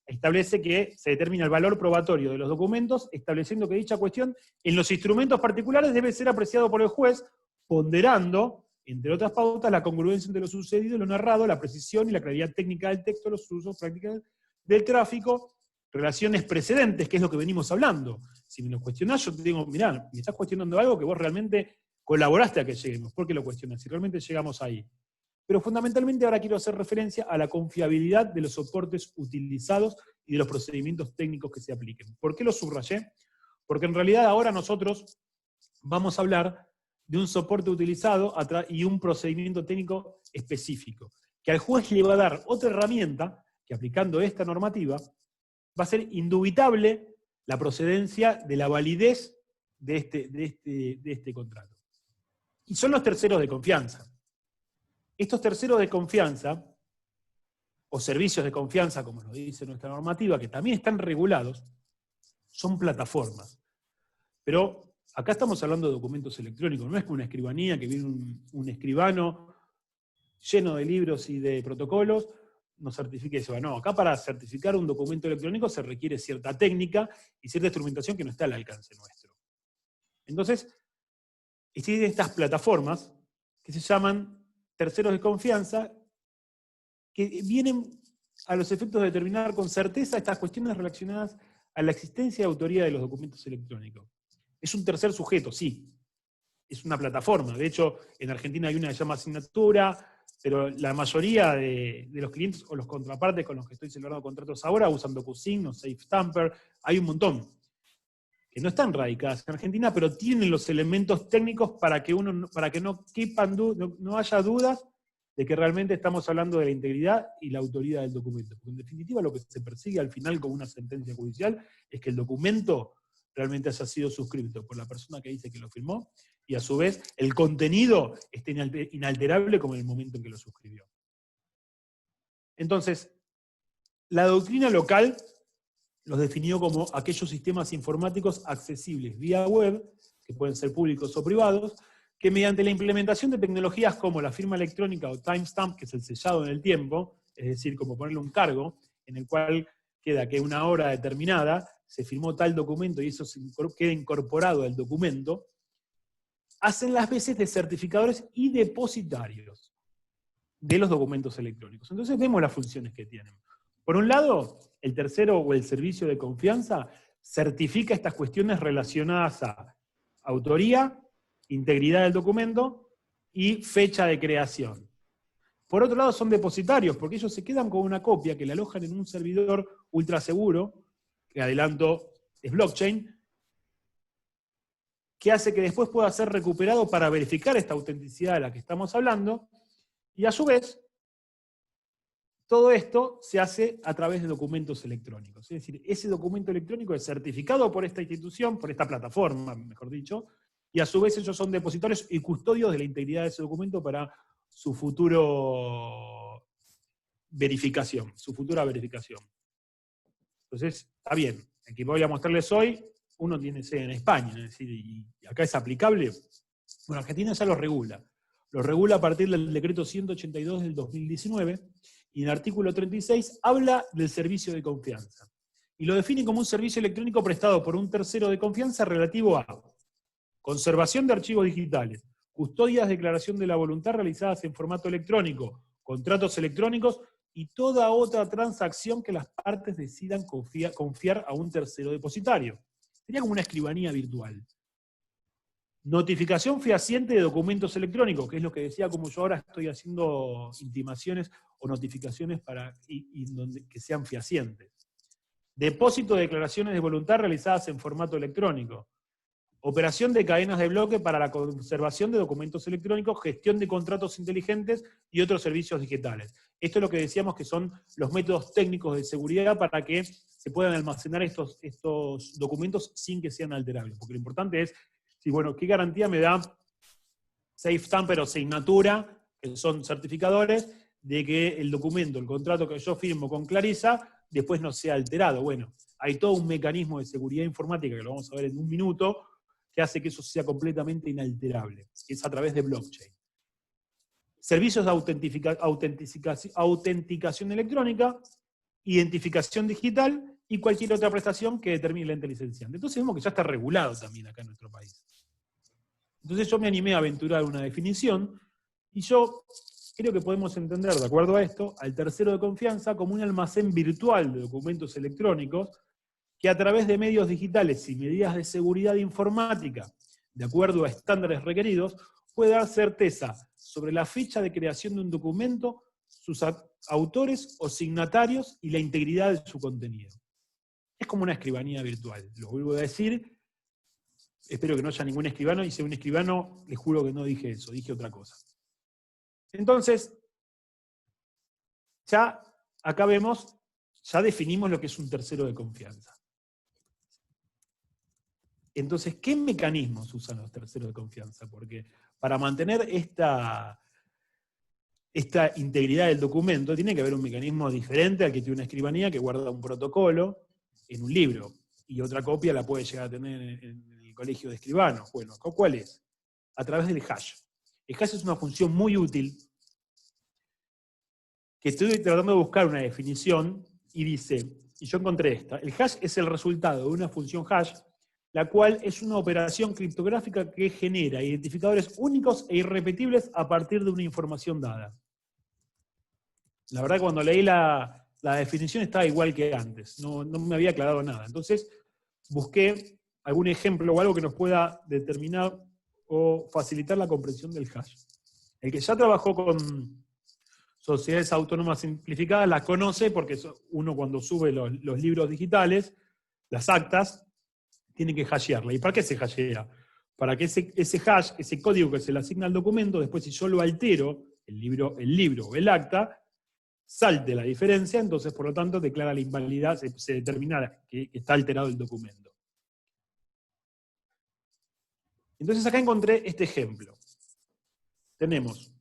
establece que se determina el valor probatorio de los documentos, estableciendo que dicha cuestión en los instrumentos particulares debe ser apreciado por el juez, ponderando, entre otras pautas, la congruencia entre lo sucedido y lo narrado, la precisión y la claridad técnica del texto, los usos prácticos del tráfico, relaciones precedentes, que es lo que venimos hablando. Si me lo cuestionás, yo te digo, mirá, me estás cuestionando algo que vos realmente colaboraste a que lleguemos. ¿Por qué lo cuestionas? Si realmente llegamos ahí. Pero fundamentalmente ahora quiero hacer referencia a la confiabilidad de los soportes utilizados y de los procedimientos técnicos que se apliquen. ¿Por qué lo subrayé? Porque en realidad ahora nosotros vamos a hablar de un soporte utilizado y un procedimiento técnico específico, que al juez le va a dar otra herramienta que, aplicando esta normativa, va a ser indubitable la procedencia de la validez de este contrato. Y son los terceros de confianza. Estos terceros de confianza, o servicios de confianza, como lo dice nuestra normativa, que también están regulados, son plataformas. Pero acá estamos hablando de documentos electrónicos, no es como una escribanía que viene un escribano lleno de libros y de protocolos, nos certifique eso. No, acá para certificar un documento electrónico se requiere cierta técnica y cierta instrumentación que no está al alcance nuestro. Entonces, existen estas plataformas que se llaman terceros de confianza, que vienen a los efectos de determinar con certeza estas cuestiones relacionadas a la existencia y autoría de los documentos electrónicos. Es un tercer sujeto, sí. Es una plataforma. De hecho, en Argentina hay una que se llama Asignatura, pero la mayoría de los clientes o los contrapartes con los que estoy celebrando contratos ahora usan DocuSign o SafeStamper. Hay un montón que no están radicadas en Argentina, pero tienen los elementos técnicos para que no haya dudas de que realmente estamos hablando de la integridad y la autoridad del documento. Porque en definitiva lo que se persigue al final con una sentencia judicial es que el documento realmente haya sido suscrito por la persona que dice que lo firmó, y a su vez el contenido esté inalterable como en el momento en que lo suscribió. Entonces, la doctrina local los definió como aquellos sistemas informáticos accesibles vía web, que pueden ser públicos o privados, que mediante la implementación de tecnologías como la firma electrónica o timestamp, que es el sellado en el tiempo, es decir, como ponerle un cargo, en el cual queda que una hora determinada se firmó tal documento y eso queda incorporado al documento, hacen las veces de certificadores y depositarios de los documentos electrónicos. Entonces vemos las funciones que tienen. Por un lado, el tercero o el servicio de confianza certifica estas cuestiones relacionadas a autoría, integridad del documento y fecha de creación. Por otro lado, son depositarios, porque ellos se quedan con una copia que la alojan en un servidor ultra seguro, que adelanto es blockchain, que hace que después pueda ser recuperado para verificar esta autenticidad de la que estamos hablando, y a su vez, todo esto se hace a través de documentos electrónicos. Es decir, ese documento electrónico es certificado por esta institución, por esta plataforma, mejor dicho, y a su vez ellos son depositarios y custodios de la integridad de ese documento para su futuro verificación, su futura verificación. Entonces, está bien. El que voy a mostrarles hoy, uno tiene sede en España, es decir, y acá es aplicable. Bueno, Argentina ya lo regula. Lo regula a partir del decreto 182 del 2019, y en el artículo 36 habla del servicio de confianza. Y lo define como un servicio electrónico prestado por un tercero de confianza relativo a conservación de archivos digitales, custodias de declaración de la voluntad realizadas en formato electrónico, contratos electrónicos y toda otra transacción que las partes decidan confiar a un tercero depositario. Sería como una escribanía virtual. Notificación fehaciente de documentos electrónicos, que es lo que decía, como yo ahora estoy haciendo intimaciones o notificaciones que sean fehacientes. Depósito de declaraciones de voluntad realizadas en formato electrónico. Operación de cadenas de bloque para la conservación de documentos electrónicos, gestión de contratos inteligentes y otros servicios digitales. Esto es lo que decíamos que son los métodos técnicos de seguridad para que se puedan almacenar estos documentos sin que sean alterables. Porque lo importante es, sí, bueno, ¿qué garantía me da SafeTamper o Signatura, que son certificadores, de que el documento, el contrato que yo firmo con Clarisa, después no sea alterado? Bueno, hay todo un mecanismo de seguridad informática, que lo vamos a ver en un minuto, que hace que eso sea completamente inalterable. Es a través de blockchain. Servicios de autenticación electrónica, identificación digital y cualquier otra prestación que determine el ente licenciante. Entonces vemos que ya está regulado también acá en nuestro país. Entonces yo me animé a aventurar una definición, y yo creo que podemos entender, de acuerdo a esto, al tercero de confianza como un almacén virtual de documentos electrónicos que a través de medios digitales y medidas de seguridad informática, de acuerdo a estándares requeridos, puede dar certeza sobre la fecha de creación de un documento, sus autores o signatarios y la integridad de su contenido. Es como una escribanía virtual, lo vuelvo a decir. Espero que no haya ningún escribano, y si hay un escribano, les juro que no dije eso, dije otra cosa. Entonces, ya acá vemos, ya definimos lo que es un tercero de confianza. Entonces, ¿qué mecanismos usan los terceros de confianza? Porque para mantener esta integridad del documento tiene que haber un mecanismo diferente al que tiene una escribanía que guarda un protocolo en un libro, y otra copia la puede llegar a tener en el colegio de escribanos. Bueno, ¿cuál es? A través del hash. El hash es una función muy útil, que estoy tratando de buscar una definición, y dice, y yo encontré esta: el hash es el resultado de una función hash, la cual es una operación criptográfica que genera identificadores únicos e irrepetibles a partir de una información dada. La verdad que cuando leí la definición estaba igual que antes, no me había aclarado nada. Entonces busqué algún ejemplo o algo que nos pueda determinar o facilitar la comprensión del hash. El que ya trabajó con sociedades autónomas simplificadas la conoce, porque uno cuando sube los libros digitales, las actas, tiene que hashearla. ¿Y para qué se hashea? Para que ese hash, ese código que se le asigna al documento, después si yo lo altero, el libro o el acta, salte la diferencia, entonces por lo tanto declara la invalidad, se determina que está alterado el documento. Entonces acá encontré este ejemplo. Tenemos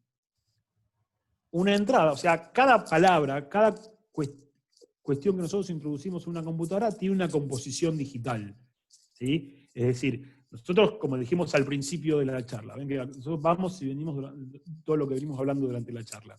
una entrada, o sea, cada palabra, cada cuestión que nosotros introducimos en una computadora tiene una composición digital, ¿sí? Es decir, nosotros, como dijimos al principio de la charla, ven que nosotros vamos y venimos todo lo que venimos hablando durante la charla.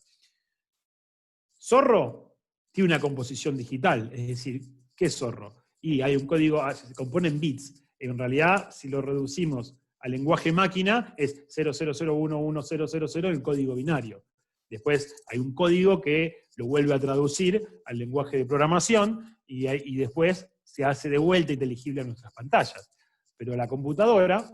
Zorro tiene una composición digital, es decir, ¿qué es Zorro? Y hay un código, se compone en bits. En realidad, si lo reducimos al lenguaje máquina, es 0001100 el código binario. Después hay un código que lo vuelve a traducir al lenguaje de programación y después se hace de vuelta inteligible a nuestras pantallas. Pero la computadora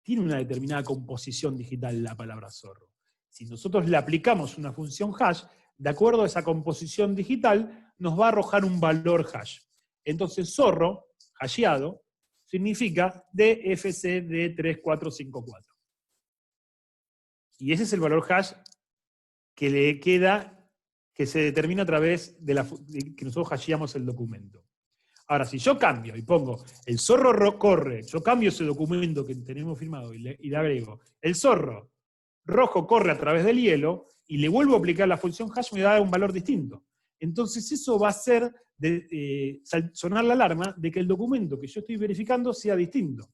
tiene una determinada composición digital la palabra zorro. Si nosotros le aplicamos una función hash, de acuerdo a esa composición digital, nos va a arrojar un valor hash. Entonces zorro, hasheado, significa DFCD3454. Y ese es el valor hash que le queda, que se determina a través de que nosotros hasheamos el documento. Ahora, si yo cambio y pongo el zorro corre, yo cambio ese documento que tenemos firmado y le agrego el zorro rojo corre a través del hielo y le vuelvo a aplicar la función hash, me da un valor distinto. Entonces eso va a hacer sonar la alarma de que el documento que yo estoy verificando sea distinto.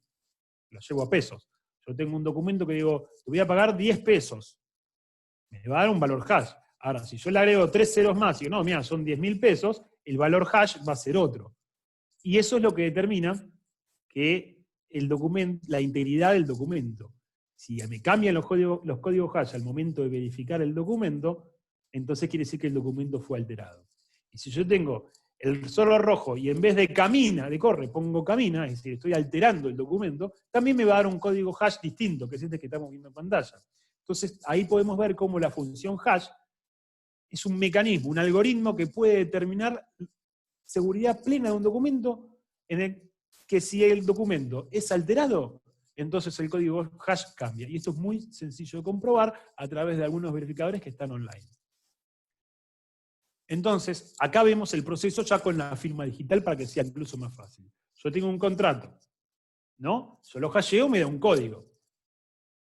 Lo llevo a pesos. Yo tengo un documento que digo, te voy a pagar 10 pesos. Me va a dar un valor hash. Ahora, si yo le agrego 3 ceros más y digo, no, mira, son 10.000 pesos, el valor hash va a ser otro. Y eso es lo que determina que la integridad del documento. Si me cambian los códigos hash al momento de verificar el documento, entonces quiere decir que el documento fue alterado. Y si yo tengo el zorro rojo y en vez de corre, pongo camina, es decir, estoy alterando el documento, también me va a dar un código hash distinto, que es este que estamos viendo en pantalla. Entonces ahí podemos ver cómo la función hash es un mecanismo, un algoritmo que puede determinar seguridad plena de un documento en el que si el documento es alterado, entonces el código hash cambia. Y esto es muy sencillo de comprobar a través de algunos verificadores que están online. Entonces, acá vemos el proceso ya con la firma digital para que sea incluso más fácil. Yo tengo un contrato, ¿no? Yo lo hasheo, me da un código.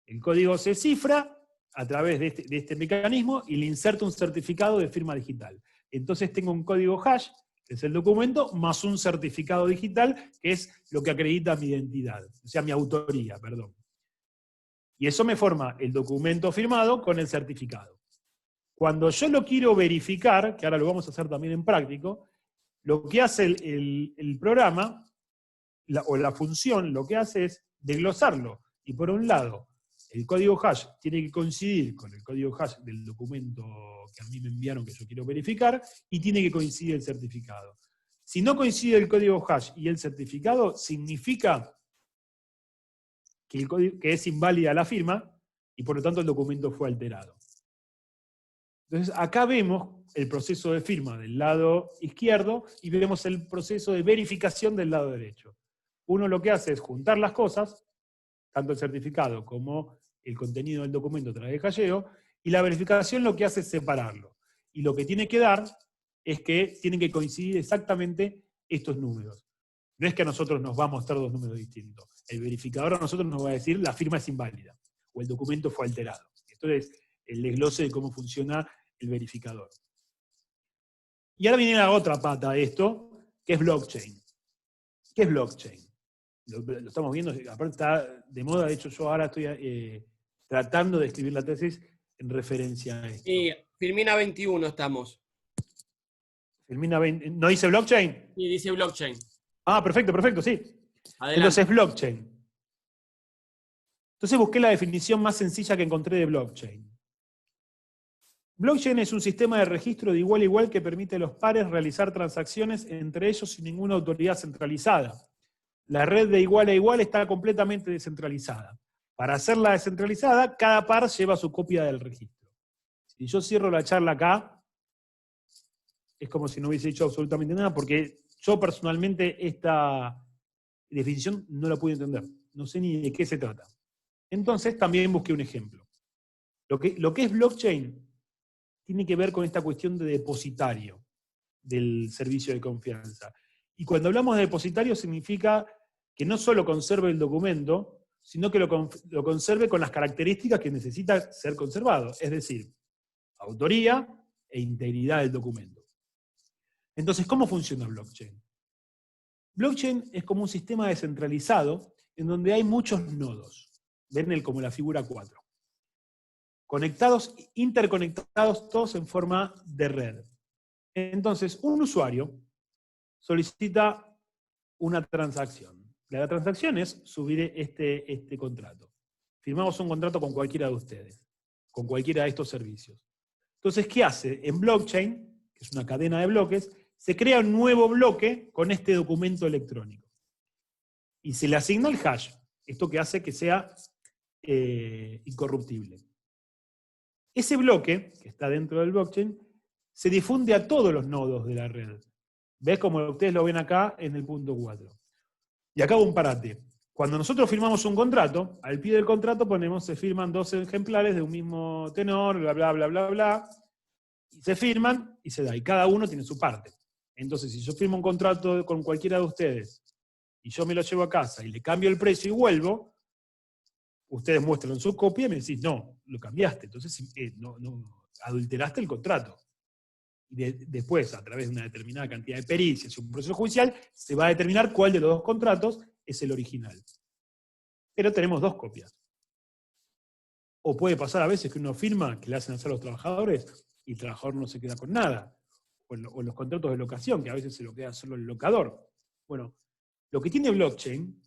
El código se cifra a través de este mecanismo y le inserto un certificado de firma digital. Entonces tengo un código hash, que es el documento, más un certificado digital, que es lo que acredita mi identidad, o sea, mi autoría, perdón. Y eso me forma el documento firmado con el certificado. Cuando yo lo quiero verificar, que ahora lo vamos a hacer también en práctico, lo que hace el programa, o la función, lo que hace es desglosarlo. Y por un lado, el código hash tiene que coincidir con el código hash del documento que a mí me enviaron que yo quiero verificar, y tiene que coincidir el certificado. Si no coincide el código hash y el certificado, significa que es inválida la firma, y por lo tanto el documento fue alterado. Entonces acá vemos el proceso de firma del lado izquierdo, y vemos el proceso de verificación del lado derecho. Uno lo que hace es juntar las cosas, tanto el certificado como el contenido del documento a través de hasheo, y la verificación lo que hace es separarlo. Y lo que tiene que dar es que tienen que coincidir exactamente estos números. No es que a nosotros nos va a mostrar dos números distintos. El verificador a nosotros nos va a decir la firma es inválida, o el documento fue alterado. Esto es el desglose de cómo funciona el verificador. Y ahora viene la otra pata de esto, que es blockchain. ¿Qué es blockchain? Lo estamos viendo, aparte está de moda, de hecho yo ahora estoy tratando de escribir la tesis en referencia a esto. Sí, Firmina 21 estamos. Firmina 20, ¿no dice blockchain? Sí, dice blockchain. Ah, perfecto, sí. Adelante. Entonces blockchain. Entonces busqué la definición más sencilla que encontré de blockchain. Blockchain es un sistema de registro de igual a igual que permite a los pares realizar transacciones entre ellos sin ninguna autoridad centralizada. La red de igual a igual está completamente descentralizada. Para hacerla descentralizada, cada par lleva su copia del registro. Si yo cierro la charla acá, es como si no hubiese dicho absolutamente nada, porque yo personalmente esta definición no la pude entender. No sé ni de qué se trata. Entonces también busqué un ejemplo. Lo que es blockchain tiene que ver con esta cuestión de depositario del servicio de confianza. Y cuando hablamos de depositario significa que no solo conserve el documento, sino que lo conserve con las características que necesita ser conservado, es decir, autoría e integridad del documento. Entonces, ¿cómo funciona blockchain? Blockchain es como un sistema descentralizado en donde hay muchos nodos. Ven como la figura 4. Conectados, interconectados, todos en forma de red. Entonces, un usuario solicita una transacción. La transacción es subir este contrato. Firmamos un contrato con cualquiera de ustedes, con cualquiera de estos servicios. Entonces, ¿qué hace? En blockchain, que es una cadena de bloques, se crea un nuevo bloque con este documento electrónico. Y se le asigna el hash, esto que hace que sea incorruptible. Ese bloque, que está dentro del blockchain, se difunde a todos los nodos de la red. ¿Ves? Como ustedes lo ven acá en el punto 4. Y acá un parate. Cuando nosotros firmamos un contrato, al pie del contrato ponemos, se firman 2 ejemplares de un mismo tenor, bla, bla, bla, bla, bla, y se firman y se da, y cada uno tiene su parte. Entonces, si yo firmo un contrato con cualquiera de ustedes, y yo me lo llevo a casa, y le cambio el precio y vuelvo, ustedes muestran su copia y me decís, no, lo cambiaste, entonces no, adulteraste el contrato. Y después, a través de una determinada cantidad de pericias y un proceso judicial, se va a determinar cuál de los 2 contratos es el original. Pero tenemos 2 copias. O puede pasar a veces que uno firma, que le hacen hacer a los trabajadores, y el trabajador no se queda con nada. O en los contratos de locación, que a veces se lo queda solo el locador. Bueno, lo que tiene blockchain,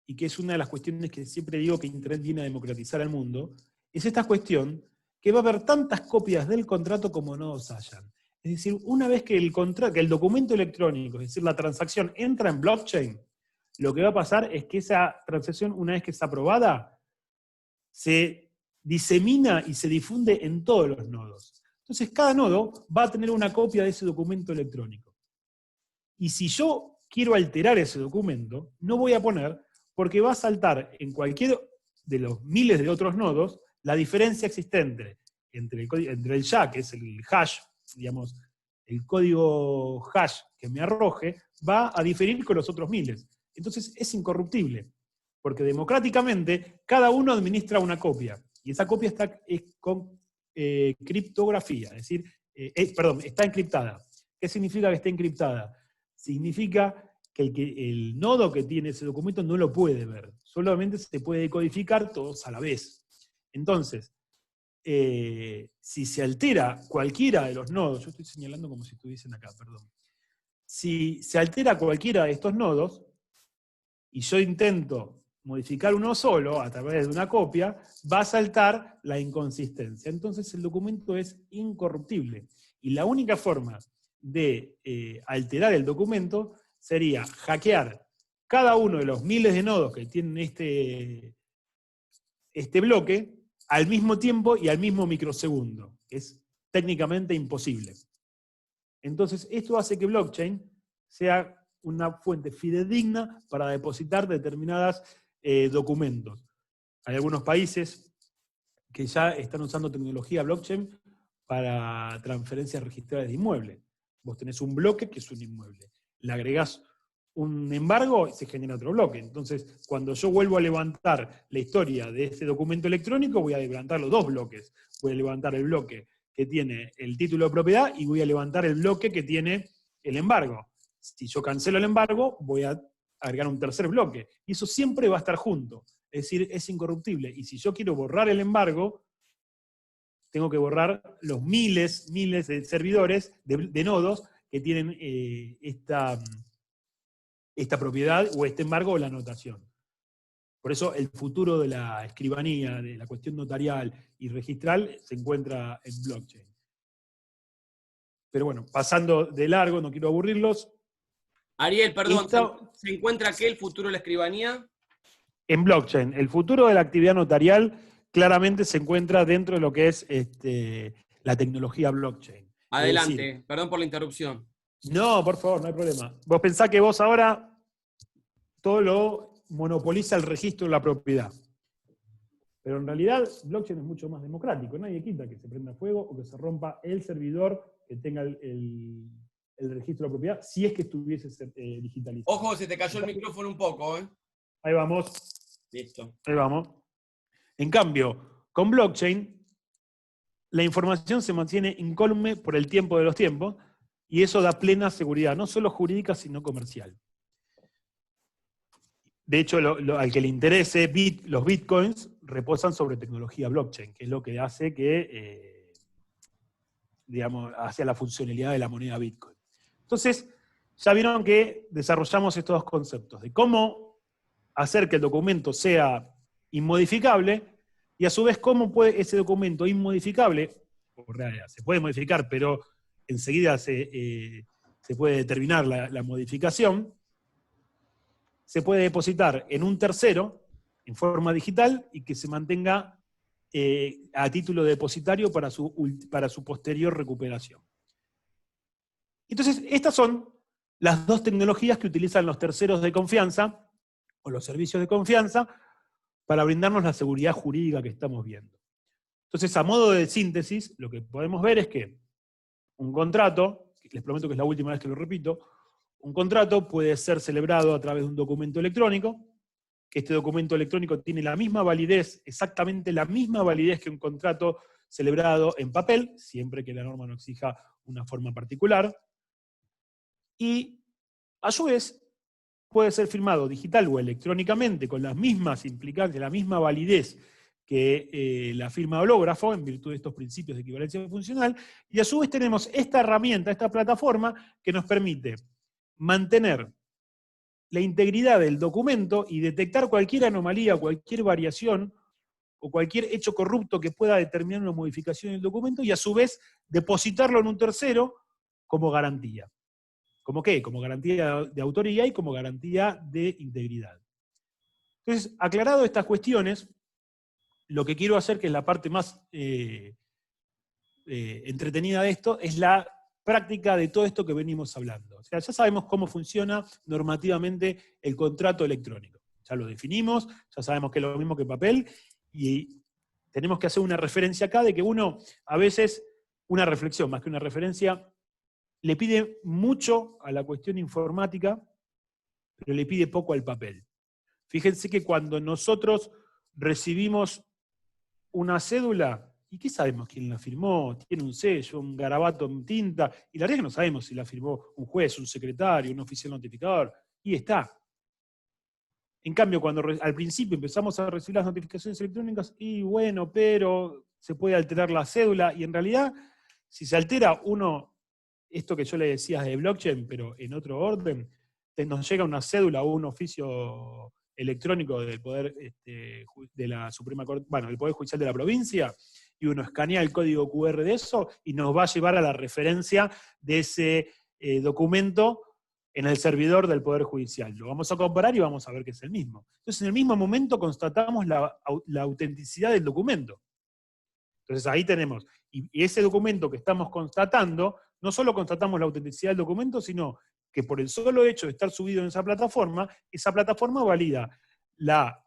y que es una de las cuestiones que siempre digo que Internet viene a democratizar al mundo, es esta cuestión que va a haber tantas copias del contrato como nodos hayan. Es decir, una vez que el documento electrónico, es decir, la transacción, entra en blockchain, lo que va a pasar es que esa transacción, una vez que está aprobada, se disemina y se difunde en todos los nodos. Entonces, cada nodo va a tener una copia de ese documento electrónico. Y si yo quiero alterar ese documento, no voy a poner, porque va a saltar en cualquier de los miles de otros nodos la diferencia existente entre el ya, que es el hash, digamos, el código hash que me arroje, va a diferir con los otros miles. Entonces es incorruptible, porque democráticamente cada uno administra una copia, y esa copia está con criptografía, es decir, está encriptada. ¿Qué significa que está encriptada? Significa que el nodo que tiene ese documento no lo puede ver, solamente se puede decodificar todos a la vez. Entonces, si se altera cualquiera de los nodos, yo estoy señalando como si estuviesen acá, perdón. Si se altera cualquiera de estos nodos, y yo intento modificar uno solo a través de una copia, va a saltar la inconsistencia. Entonces el documento es incorruptible. Y la única forma de alterar el documento sería hackear cada uno de los miles de nodos que tienen este bloque al mismo tiempo y al mismo microsegundo, que es técnicamente imposible. Entonces, esto hace que blockchain sea una fuente fidedigna para depositar determinados documentos. Hay algunos países que ya están usando tecnología blockchain para transferencias registradas de inmuebles. Vos tenés un bloque que es un inmueble. Le agregás un embargo y se genera otro bloque. Entonces, cuando yo vuelvo a levantar la historia de ese documento electrónico, voy a levantar los 2 bloques. Voy a levantar el bloque que tiene el título de propiedad y voy a levantar el bloque que tiene el embargo. Si yo cancelo el embargo, voy a agregar un tercer bloque. Y eso siempre va a estar junto. Es decir, es incorruptible. Y si yo quiero borrar el embargo, tengo que borrar los miles de servidores, de nodos, que tienen esta propiedad o este embargo o la anotación. Por eso el futuro de la escribanía, de la cuestión notarial y registral, se encuentra en blockchain. Pero bueno, pasando de largo, no quiero aburrirlos. Ariel, perdón, ¿se encuentra qué el futuro de la escribanía? En blockchain. El futuro de la actividad notarial claramente se encuentra dentro de lo que es la tecnología blockchain. Adelante, perdón por la interrupción. No, por favor, no hay problema. Vos pensás que vos ahora todo lo monopoliza el registro de la propiedad. Pero en realidad, blockchain es mucho más democrático. Nadie quita que se prenda fuego o que se rompa el servidor que tenga el registro de la propiedad, si es que estuviese digitalizado. Ojo, se te cayó el micrófono un poco, ¿eh? Ahí vamos. Listo. Ahí vamos. En cambio, con blockchain, la información se mantiene incólume por el tiempo de los tiempos, y eso da plena seguridad, no solo jurídica, sino comercial. De hecho, al que le interese, los bitcoins reposan sobre tecnología blockchain, que es lo que hace que digamos, hacia la funcionalidad de la moneda Bitcoin. Entonces, ya vieron que desarrollamos estos dos conceptos, de cómo hacer que el documento sea inmodificable, y a su vez cómo puede ese documento inmodificable, o realidad, se puede modificar, pero enseguida se puede determinar la modificación, se puede depositar en un tercero, en forma digital, y que se mantenga a título depositario para su posterior recuperación. Entonces, estas son las dos tecnologías que utilizan los terceros de confianza, o los servicios de confianza, para brindarnos la seguridad jurídica que estamos viendo. Entonces, a modo de síntesis, lo que podemos ver es que un contrato, les prometo que es la última vez que lo repito, un contrato puede ser celebrado a través de un documento electrónico, que este documento electrónico tiene la misma validez, exactamente la misma validez que un contrato celebrado en papel, siempre que la norma no exija una forma particular, y a su vez puede ser firmado digital o electrónicamente con las mismas implicancias, la misma validez que la firma hológrafo, en virtud de estos principios de equivalencia funcional, y a su vez tenemos esta herramienta, esta plataforma, que nos permite mantener la integridad del documento y detectar cualquier anomalía, cualquier variación, o cualquier hecho corrupto que pueda determinar una modificación del documento, y a su vez depositarlo en un tercero como garantía. ¿Cómo qué? Como garantía de autoría y como garantía de integridad. Entonces, aclarado estas cuestiones, lo que quiero hacer, que es la parte más entretenida de esto, es la práctica de todo esto que venimos hablando. O sea, ya sabemos cómo funciona normativamente el contrato electrónico. Ya lo definimos, ya sabemos que es lo mismo que papel, y tenemos que hacer una referencia acá de que uno, a veces, una reflexión más que una referencia, le pide mucho a la cuestión informática, pero le pide poco al papel. Fíjense que cuando nosotros recibimos una cédula, ¿y qué sabemos quién la firmó? Tiene un sello, un garabato en tinta, y la verdad es que no sabemos si la firmó un juez, un secretario, un oficial notificador, y está. En cambio, cuando al principio empezamos a recibir las notificaciones electrónicas, y bueno, pero se puede alterar la cédula, y en realidad, si se altera esto que yo le decía de blockchain, pero en otro orden, nos llega una cédula o un oficio electrónico del Poder de la Suprema Corte, bueno, del Poder Judicial de la provincia, y uno escanea el código QR de eso, y nos va a llevar a la referencia de ese documento en el servidor del Poder Judicial. Lo vamos a comparar y vamos a ver que es el mismo. Entonces, en el mismo momento constatamos la autenticidad del documento. Entonces, ahí tenemos, y ese documento que estamos constatando, no solo constatamos la autenticidad del documento, sino que por el solo hecho de estar subido en esa plataforma valida la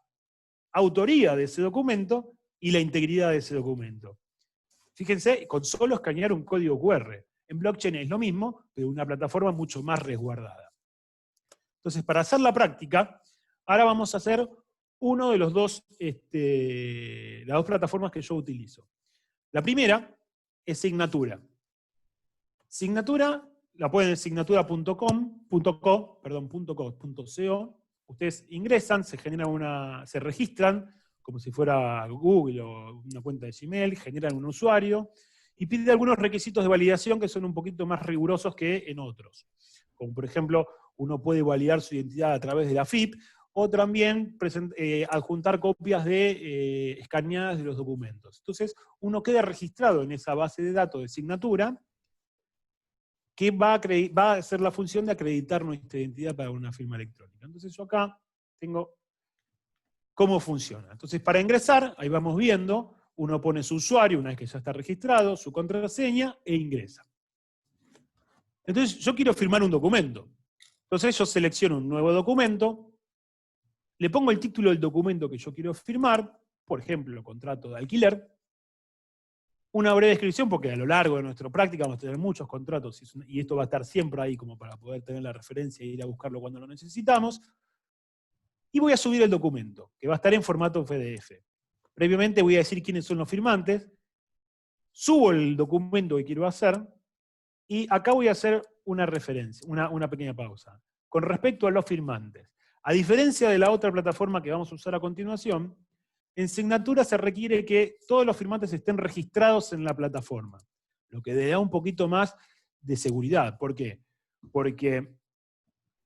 autoría de ese documento y la integridad de ese documento. Fíjense, con solo escanear un código QR. En blockchain es lo mismo, pero una plataforma mucho más resguardada. Entonces, para hacer la práctica, ahora vamos a hacer uno de las dos plataformas que yo utilizo. La primera es Signatura. Signatura, la pueden en signatura.co. Ustedes ingresan, se registran, como si fuera Google o una cuenta de Gmail, generan un usuario, y pide algunos requisitos de validación que son un poquito más rigurosos que en otros. Como por ejemplo, uno puede validar su identidad a través de la FIP, o también adjuntar copias escaneadas de los documentos. Entonces, uno queda registrado en esa base de datos de Signatura, que va a hacer la función de acreditar nuestra identidad para una firma electrónica. Entonces yo acá tengo cómo funciona. Entonces para ingresar, ahí vamos viendo, uno pone su usuario una vez que ya está registrado, su contraseña, e ingresa. Entonces yo quiero firmar un documento. Entonces yo selecciono un nuevo documento, le pongo el título del documento que yo quiero firmar, por ejemplo, contrato de alquiler, una breve descripción, porque a lo largo de nuestra práctica vamos a tener muchos contratos, y esto va a estar siempre ahí como para poder tener la referencia e ir a buscarlo cuando lo necesitamos, y voy a subir el documento, que va a estar en formato PDF. Previamente voy a decir quiénes son los firmantes, subo el documento que quiero hacer, y acá voy a hacer una referencia, una pequeña pausa. Con respecto a los firmantes, a diferencia de la otra plataforma que vamos a usar a continuación, en Signatura se requiere que todos los firmantes estén registrados en la plataforma. lo que le da un poquito más de seguridad. ¿Por qué? Porque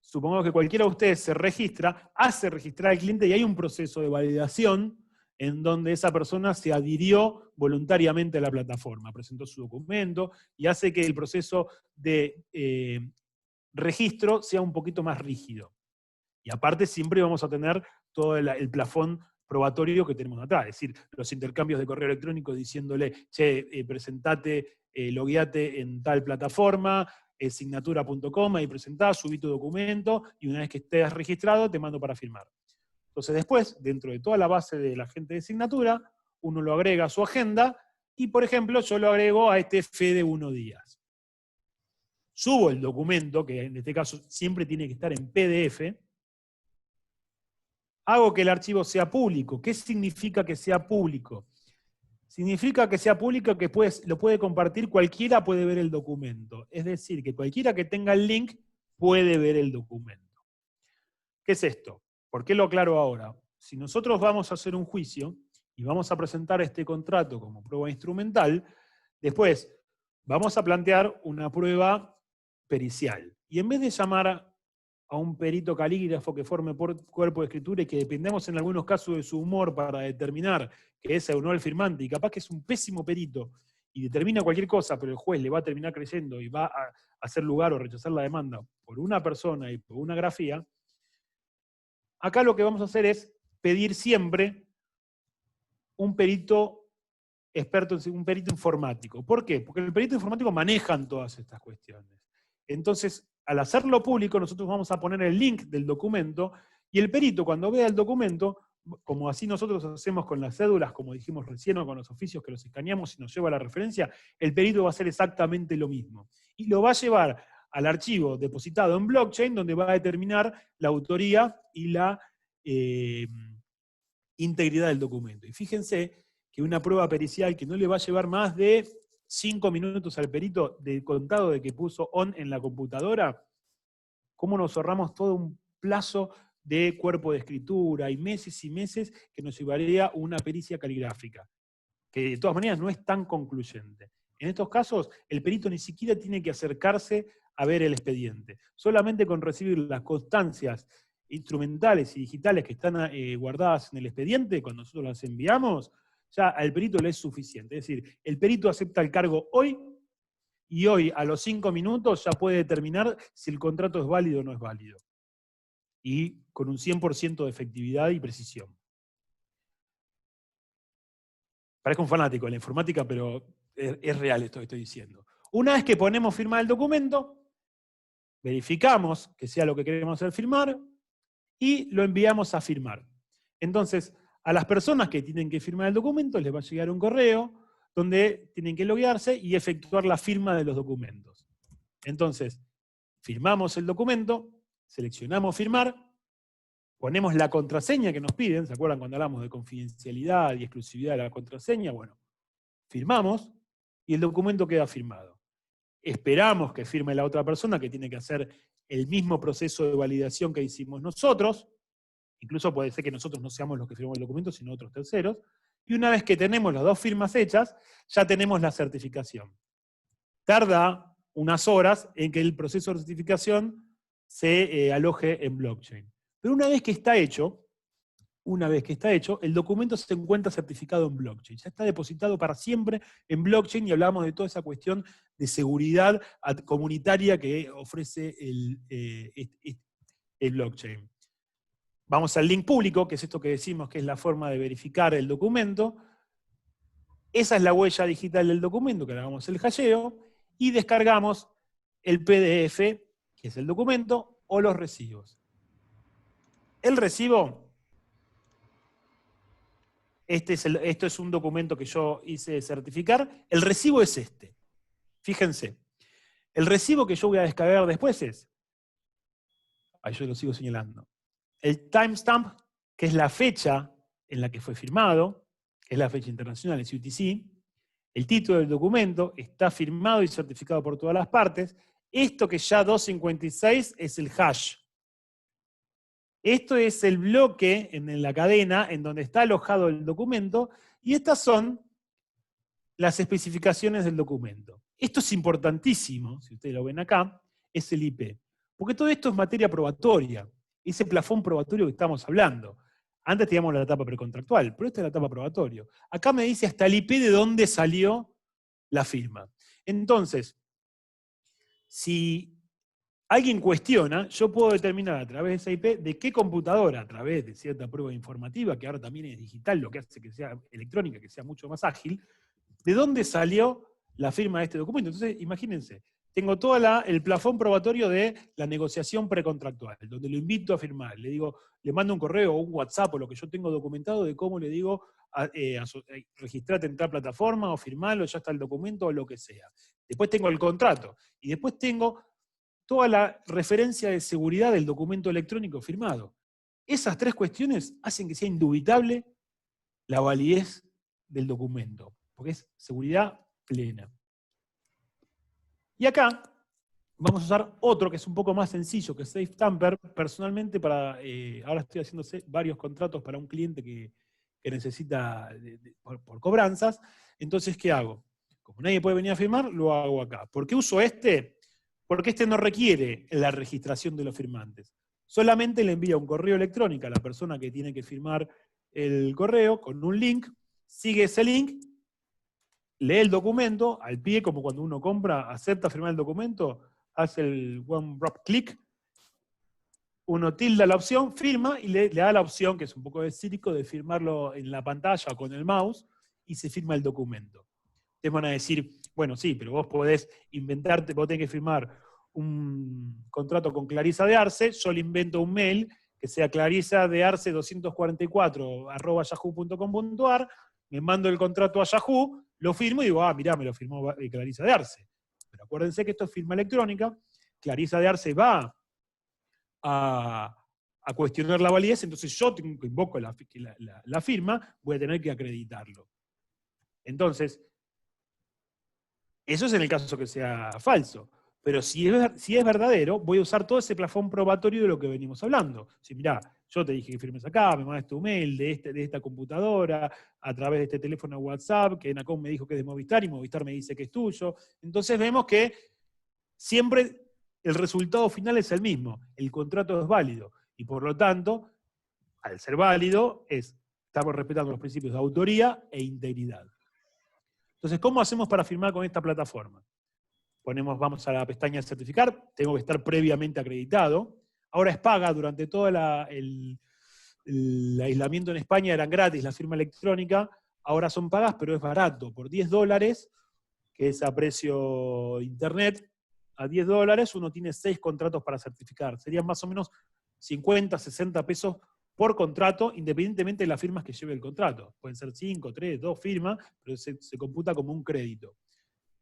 supongamos que cualquiera de ustedes se registra, hace registrar al cliente y hay un proceso de validación en donde esa persona se adhirió voluntariamente a la plataforma, presentó su documento y hace que el proceso de registro sea un poquito más rígido. Y aparte siempre vamos a tener todo el plafón probatorio que tenemos atrás, es decir, los intercambios de correo electrónico diciéndole, che, presentate, logueate en tal plataforma, signatura.com, ahí presentás, subí tu documento, y una vez que estés registrado, te mando para firmar. Entonces después, dentro de toda la base de la gente de Signatura, uno lo agrega a su agenda, y por ejemplo, yo lo agrego a este Fede 1 Díaz. Subo el documento, que en este caso siempre tiene que estar en PDF, hago que el archivo sea público. ¿Qué significa que sea público? Significa que sea público que lo puede compartir cualquiera, puede ver el documento. Es decir, que cualquiera que tenga el link puede ver el documento. ¿Qué es esto? ¿Por qué lo aclaro ahora? Si nosotros vamos a hacer un juicio y vamos a presentar este contrato como prueba instrumental, después vamos a plantear una prueba pericial. Y en vez de llamar a un perito calígrafo que forme cuerpo de escritura y que dependemos en algunos casos de su humor para determinar que es o no el firmante, y capaz que es un pésimo perito y determina cualquier cosa, pero el juez le va a terminar creyendo y va a hacer lugar o rechazar la demanda por una persona y por una grafía, acá lo que vamos a hacer es pedir siempre un perito experto, un perito informático. ¿Por qué? Porque el perito informático maneja todas estas cuestiones. Entonces, al hacerlo público, nosotros vamos a poner el link del documento, y el perito, cuando vea el documento, como así nosotros hacemos con las cédulas, como dijimos recién, o con los oficios que los escaneamos y nos lleva a la referencia, el perito va a hacer exactamente lo mismo. Y lo va a llevar al archivo depositado en blockchain, donde va a determinar la autoría y la integridad del documento. Y fíjense que una prueba pericial que no le va a llevar más de 5 minutos al perito de contado de que puso on en la computadora, cómo nos ahorramos todo un plazo de cuerpo de escritura y meses que nos llevaría una pericia caligráfica, que de todas maneras no es tan concluyente. En estos casos, el perito ni siquiera tiene que acercarse a ver el expediente. Solamente con recibir las constancias instrumentales y digitales que están guardadas en el expediente, cuando nosotros las enviamos, ya al perito le es suficiente. Es decir, el perito acepta el cargo hoy, y hoy a los 5 minutos ya puede determinar si el contrato es válido o no es válido. Y con un 100% de efectividad y precisión. Parezco un fanático de la informática, pero es real esto que estoy diciendo. Una vez que ponemos firmar el documento, verificamos que sea lo que queremos hacer firmar, y lo enviamos a firmar. Entonces, a las personas que tienen que firmar el documento les va a llegar un correo donde tienen que loguearse y efectuar la firma de los documentos. Entonces, firmamos el documento, seleccionamos firmar, ponemos la contraseña que nos piden, ¿se acuerdan cuando hablamos de confidencialidad y exclusividad de la contraseña? Bueno, firmamos y el documento queda firmado. Esperamos que firme la otra persona, que tiene que hacer el mismo proceso de validación que hicimos nosotros, incluso puede ser que nosotros no seamos los que firmamos el documento, sino otros terceros, y una vez que tenemos las 2 firmas hechas, ya tenemos la certificación. Tarda unas horas en que el proceso de certificación se aloje en blockchain. Pero una vez que está hecho, el documento se encuentra certificado en blockchain. Ya está depositado para siempre en blockchain, y hablamos de toda esa cuestión de seguridad comunitaria que ofrece el blockchain. Vamos al link público, que es esto que decimos que es la forma de verificar el documento. Esa es la huella digital del documento, que le hagamos el hasheo, y descargamos el PDF, que es el documento, o los recibos. El recibo, esto es un documento que yo hice certificar, el recibo es este. Fíjense, el recibo que yo voy a descargar después es, ahí yo lo sigo señalando, el timestamp, que es la fecha en la que fue firmado, que es la fecha internacional, el UTC, el título del documento, está firmado y certificado por todas las partes. Esto que ya 256 es el hash. Esto es el bloque en la cadena en donde está alojado el documento, y estas son las especificaciones del documento. Esto es importantísimo, si ustedes lo ven acá, es el IP. Porque todo esto es materia probatoria, ese plafón probatorio que estamos hablando. Antes teníamos la etapa precontractual, pero esta es la etapa probatoria. Acá me dice hasta el IP de dónde salió la firma. Entonces, si alguien cuestiona, yo puedo determinar a través de esa IP de qué computadora, a través de cierta prueba informativa, que ahora también es digital, lo que hace que sea electrónica, que sea mucho más ágil, de dónde salió la firma de este documento. Entonces, imagínense, tengo todo el plafón probatorio de la negociación precontractual, donde lo invito a firmar. Le digo, le mando un correo o un WhatsApp o lo que yo tengo documentado de cómo le digo, registrate en tal plataforma o firmarlo, ya está el documento o lo que sea. Después tengo el contrato. Y después tengo toda la referencia de seguridad del documento electrónico firmado. Esas tres cuestiones hacen que sea indubitable la validez del documento, porque es seguridad plena. Y acá vamos a usar otro que es un poco más sencillo, que es SafeTamper. Personalmente, ahora estoy haciendo varios contratos para un cliente que necesita por cobranzas. Entonces, ¿qué hago? Como nadie puede venir a firmar, lo hago acá. ¿Por qué uso este? Porque este no requiere la registración de los firmantes. Solamente le envía un correo electrónico a la persona que tiene que firmar el correo con un link, sigue ese link, lee el documento, al pie, como cuando uno compra, acepta firmar el documento, hace el one drop click, uno tilda la opción, firma y le da la opción, que es un poco escírico, de firmarlo en la pantalla con el mouse y se firma el documento. Ustedes van a decir, bueno, sí, pero vos podés inventarte, vos tenés que firmar un contrato con Clarisa de Arce, yo le invento un mail que sea clarisadearce244@yahoo.com.ar, me mando el contrato a Yahoo, lo firmo y digo, mirá, me lo firmó Clarisa de Arce. Pero acuérdense que esto es firma electrónica, Clarisa de Arce va a cuestionar la validez, entonces yo invoco la firma, voy a tener que acreditarlo. Entonces, eso es en el caso que sea falso. Pero si es verdadero, voy a usar todo ese plafón probatorio de lo que venimos hablando. Si mirá, yo te dije que firmes acá, me mandaste un mail de esta computadora, a través de este teléfono WhatsApp, que Enacom me dijo que es de Movistar y Movistar me dice que es tuyo. Entonces vemos que siempre el resultado final es el mismo. El contrato es válido. Y por lo tanto, al ser válido, estamos respetando los principios de autoría e integridad. Entonces, ¿cómo hacemos para firmar con esta plataforma? Vamos a la pestaña certificar, tengo que estar previamente acreditado. Ahora es paga, durante todo el aislamiento en España eran gratis la firma electrónica, ahora son pagas, pero es barato, por $10, que es a precio internet, a $10 uno tiene 6 contratos para certificar. Serían más o menos 50, 60 pesos por contrato, independientemente de las firmas que lleve el contrato. Pueden ser 5, 3, 2 firmas, pero se computa como un crédito.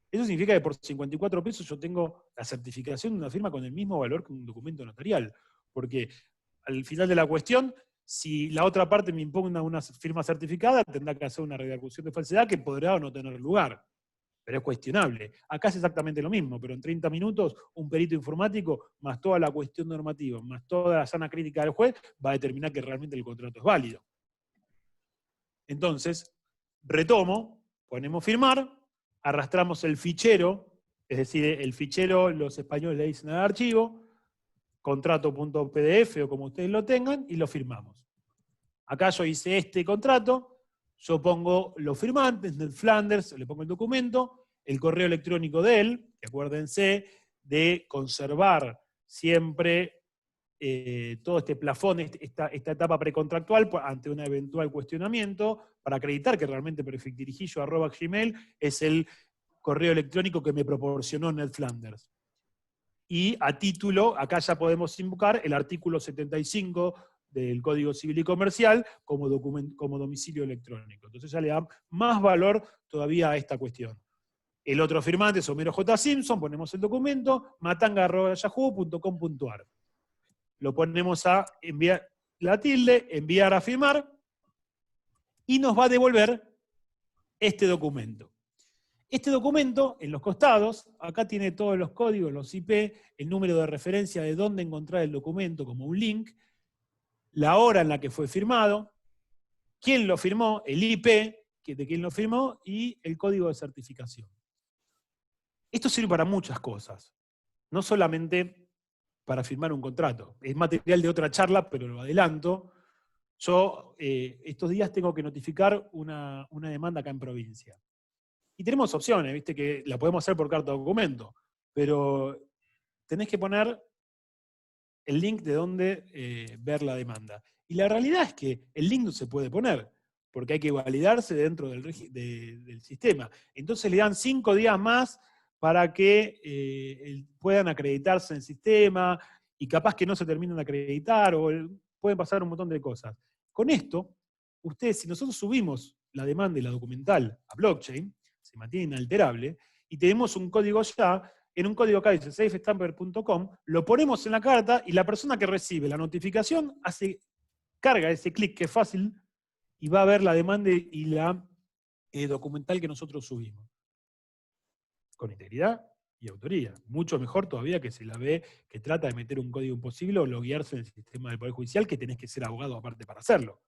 Eso significa que por 54 pesos yo tengo la certificación de una firma con el mismo valor que un documento notarial. Porque al final de la cuestión, si la otra parte me impugna una firma certificada, tendrá que hacer una redargución de falsedad que podrá o no tener lugar. Pero es cuestionable. Acá es exactamente lo mismo, pero en 30 minutos un perito informático, más toda la cuestión normativa, más toda la sana crítica del juez, va a determinar que realmente el contrato es válido. Entonces, retomo, ponemos firmar, arrastramos el fichero, es decir, el fichero, los españoles le dicen al archivo, contrato.pdf o como ustedes lo tengan, y lo firmamos. Acá yo hice este contrato, yo pongo los firmantes, Ned Flanders, le pongo el documento, el correo electrónico de él, que acuérdense de conservar siempre todo este plafón, esta etapa precontractual ante un eventual cuestionamiento, para acreditar que realmente perfectirijillo@gmail es el correo electrónico que me proporcionó Ned Flanders. Y a título, acá ya podemos invocar el artículo 75 del Código Civil y Comercial como domicilio electrónico. Entonces ya le da más valor todavía a esta cuestión. El otro firmante es Homero J. Simpson, ponemos el documento, matanga@yahoo.com.ar. Lo ponemos a enviar la tilde, enviar a firmar, y nos va a devolver este documento. Este documento, en los costados, acá tiene todos los códigos, los IP, el número de referencia de dónde encontrar el documento como un link, la hora en la que fue firmado, quién lo firmó, el IP de quién lo firmó y el código de certificación. Esto sirve para muchas cosas, no solamente para firmar un contrato. Es material de otra charla, pero lo adelanto. Yo estos días tengo que notificar una demanda acá en provincia. Y tenemos opciones, ¿viste? Que la podemos hacer por carta de documento, pero tenés que poner el link de dónde ver la demanda. Y la realidad es que el link no se puede poner, porque hay que validarse dentro del sistema. Entonces le dan 5 días más para que puedan acreditarse en el sistema, y capaz que no se terminen de acreditar, o pueden pasar un montón de cosas. Con esto, ustedes, si nosotros subimos la demanda y la documental a blockchain, se mantiene inalterable, y tenemos un código ya, en un código acá dice safestamper.com, lo ponemos en la carta y la persona que recibe la notificación carga ese clic que es fácil y va a ver la demanda y la documental que nosotros subimos. Con integridad y autoría. Mucho mejor todavía que se la ve que trata de meter un código imposible o loguearse en el sistema del Poder Judicial, que tenés que ser abogado aparte para hacerlo.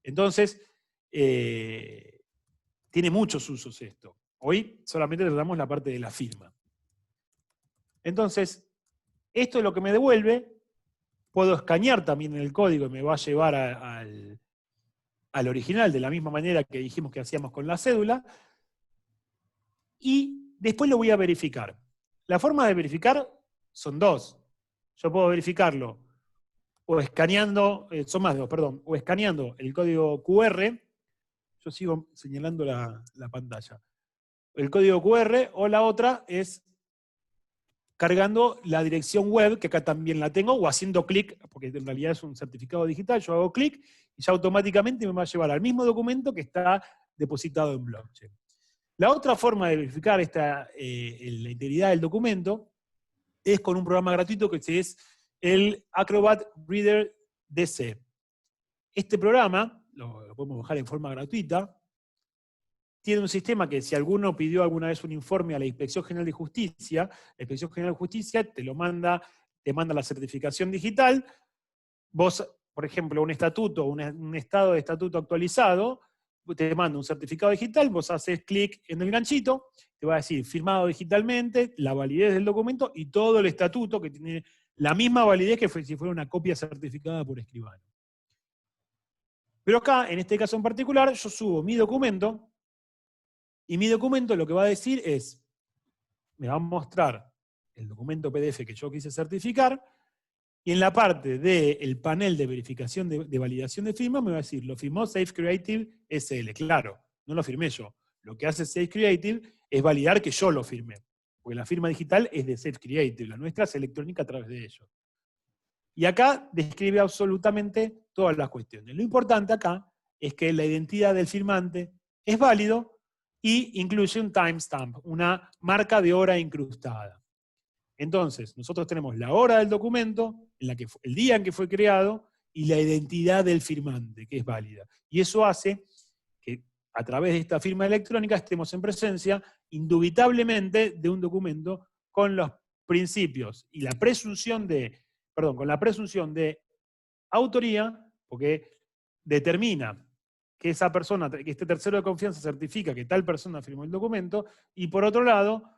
Entonces, tiene muchos usos esto. Hoy solamente tratamos la parte de la firma. Entonces, esto es lo que me devuelve. Puedo escanear también el código y me va a llevar al original, de la misma manera que dijimos que hacíamos con la cédula. Y después lo voy a verificar. La forma de verificar son dos. Yo puedo verificarlo o escaneando, son más de dos, perdón, o escaneando el código QR. Yo sigo señalando la pantalla. El código QR, o la otra es cargando la dirección web, que acá también la tengo, o haciendo clic, porque en realidad es un certificado digital, yo hago clic y ya automáticamente me va a llevar al mismo documento que está depositado en blockchain. La otra forma de verificar la integridad del documento es con un programa gratuito que es el Acrobat Reader DC. Este programa, lo podemos bajar en forma gratuita, tiene un sistema que si alguno pidió alguna vez un informe a la Inspección General de Justicia, la Inspección General de Justicia te manda la certificación digital. Vos, por ejemplo, un estatuto, un estado de estatuto actualizado, te manda un certificado digital, vos haces clic en el ganchito, te va a decir firmado digitalmente, la validez del documento y todo el estatuto, que tiene la misma validez que si fuera una copia certificada por escribano. Pero acá, en este caso en particular, yo subo mi documento, y mi documento lo que va a decir es, me va a mostrar el documento PDF que yo quise certificar, y en la parte del panel de verificación de validación de firma me va a decir, lo firmó Safe Creative SL. Claro, no lo firmé yo. Lo que hace Safe Creative es validar que yo lo firmé. Porque la firma digital es de Safe Creative, la nuestra es electrónica a través de ellos. Y acá describe absolutamente todas las cuestiones. Lo importante acá es que la identidad del firmante es válido y incluye un timestamp, una marca de hora incrustada. Entonces, nosotros tenemos la hora del documento, el día en que fue creado, y la identidad del firmante, que es válida. Y eso hace que a través de esta firma electrónica estemos en presencia, indubitablemente, de un documento con los principios y la presunción con la presunción de autoría, porque determina que esa persona, que este tercero de confianza certifica que tal persona firmó el documento, y por otro lado,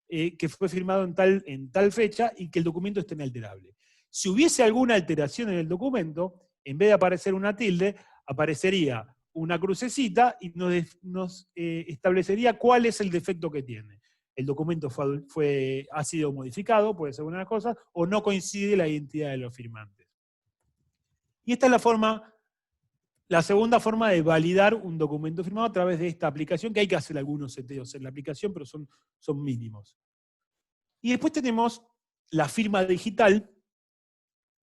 que fue firmado en tal fecha y que el documento esté inalterable. Si hubiese alguna alteración en el documento, en vez de aparecer una tilde, aparecería una crucecita y nos establecería cuál es el defecto que tiene. El documento ha sido modificado, puede ser una de las cosas, o no coincide la identidad de los firmantes. Y esta es la segunda forma de validar un documento firmado a través de esta aplicación, que hay que hacer algunos seteos en la aplicación, pero son mínimos. Y después tenemos la firma digital,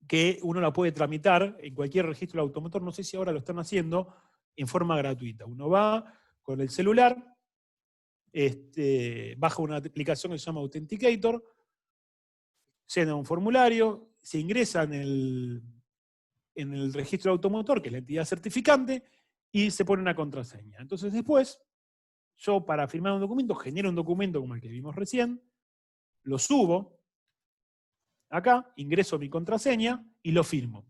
que uno la puede tramitar en cualquier registro del automotor, no sé si ahora lo están haciendo, en forma gratuita. Uno va con el celular, baja una aplicación que se llama Authenticator, llena un formulario, se ingresa en el registro automotor, que es la entidad certificante, y se pone una contraseña. Entonces después, yo para firmar un documento, genero un documento como el que vimos recién, lo subo, acá, ingreso mi contraseña y lo firmo.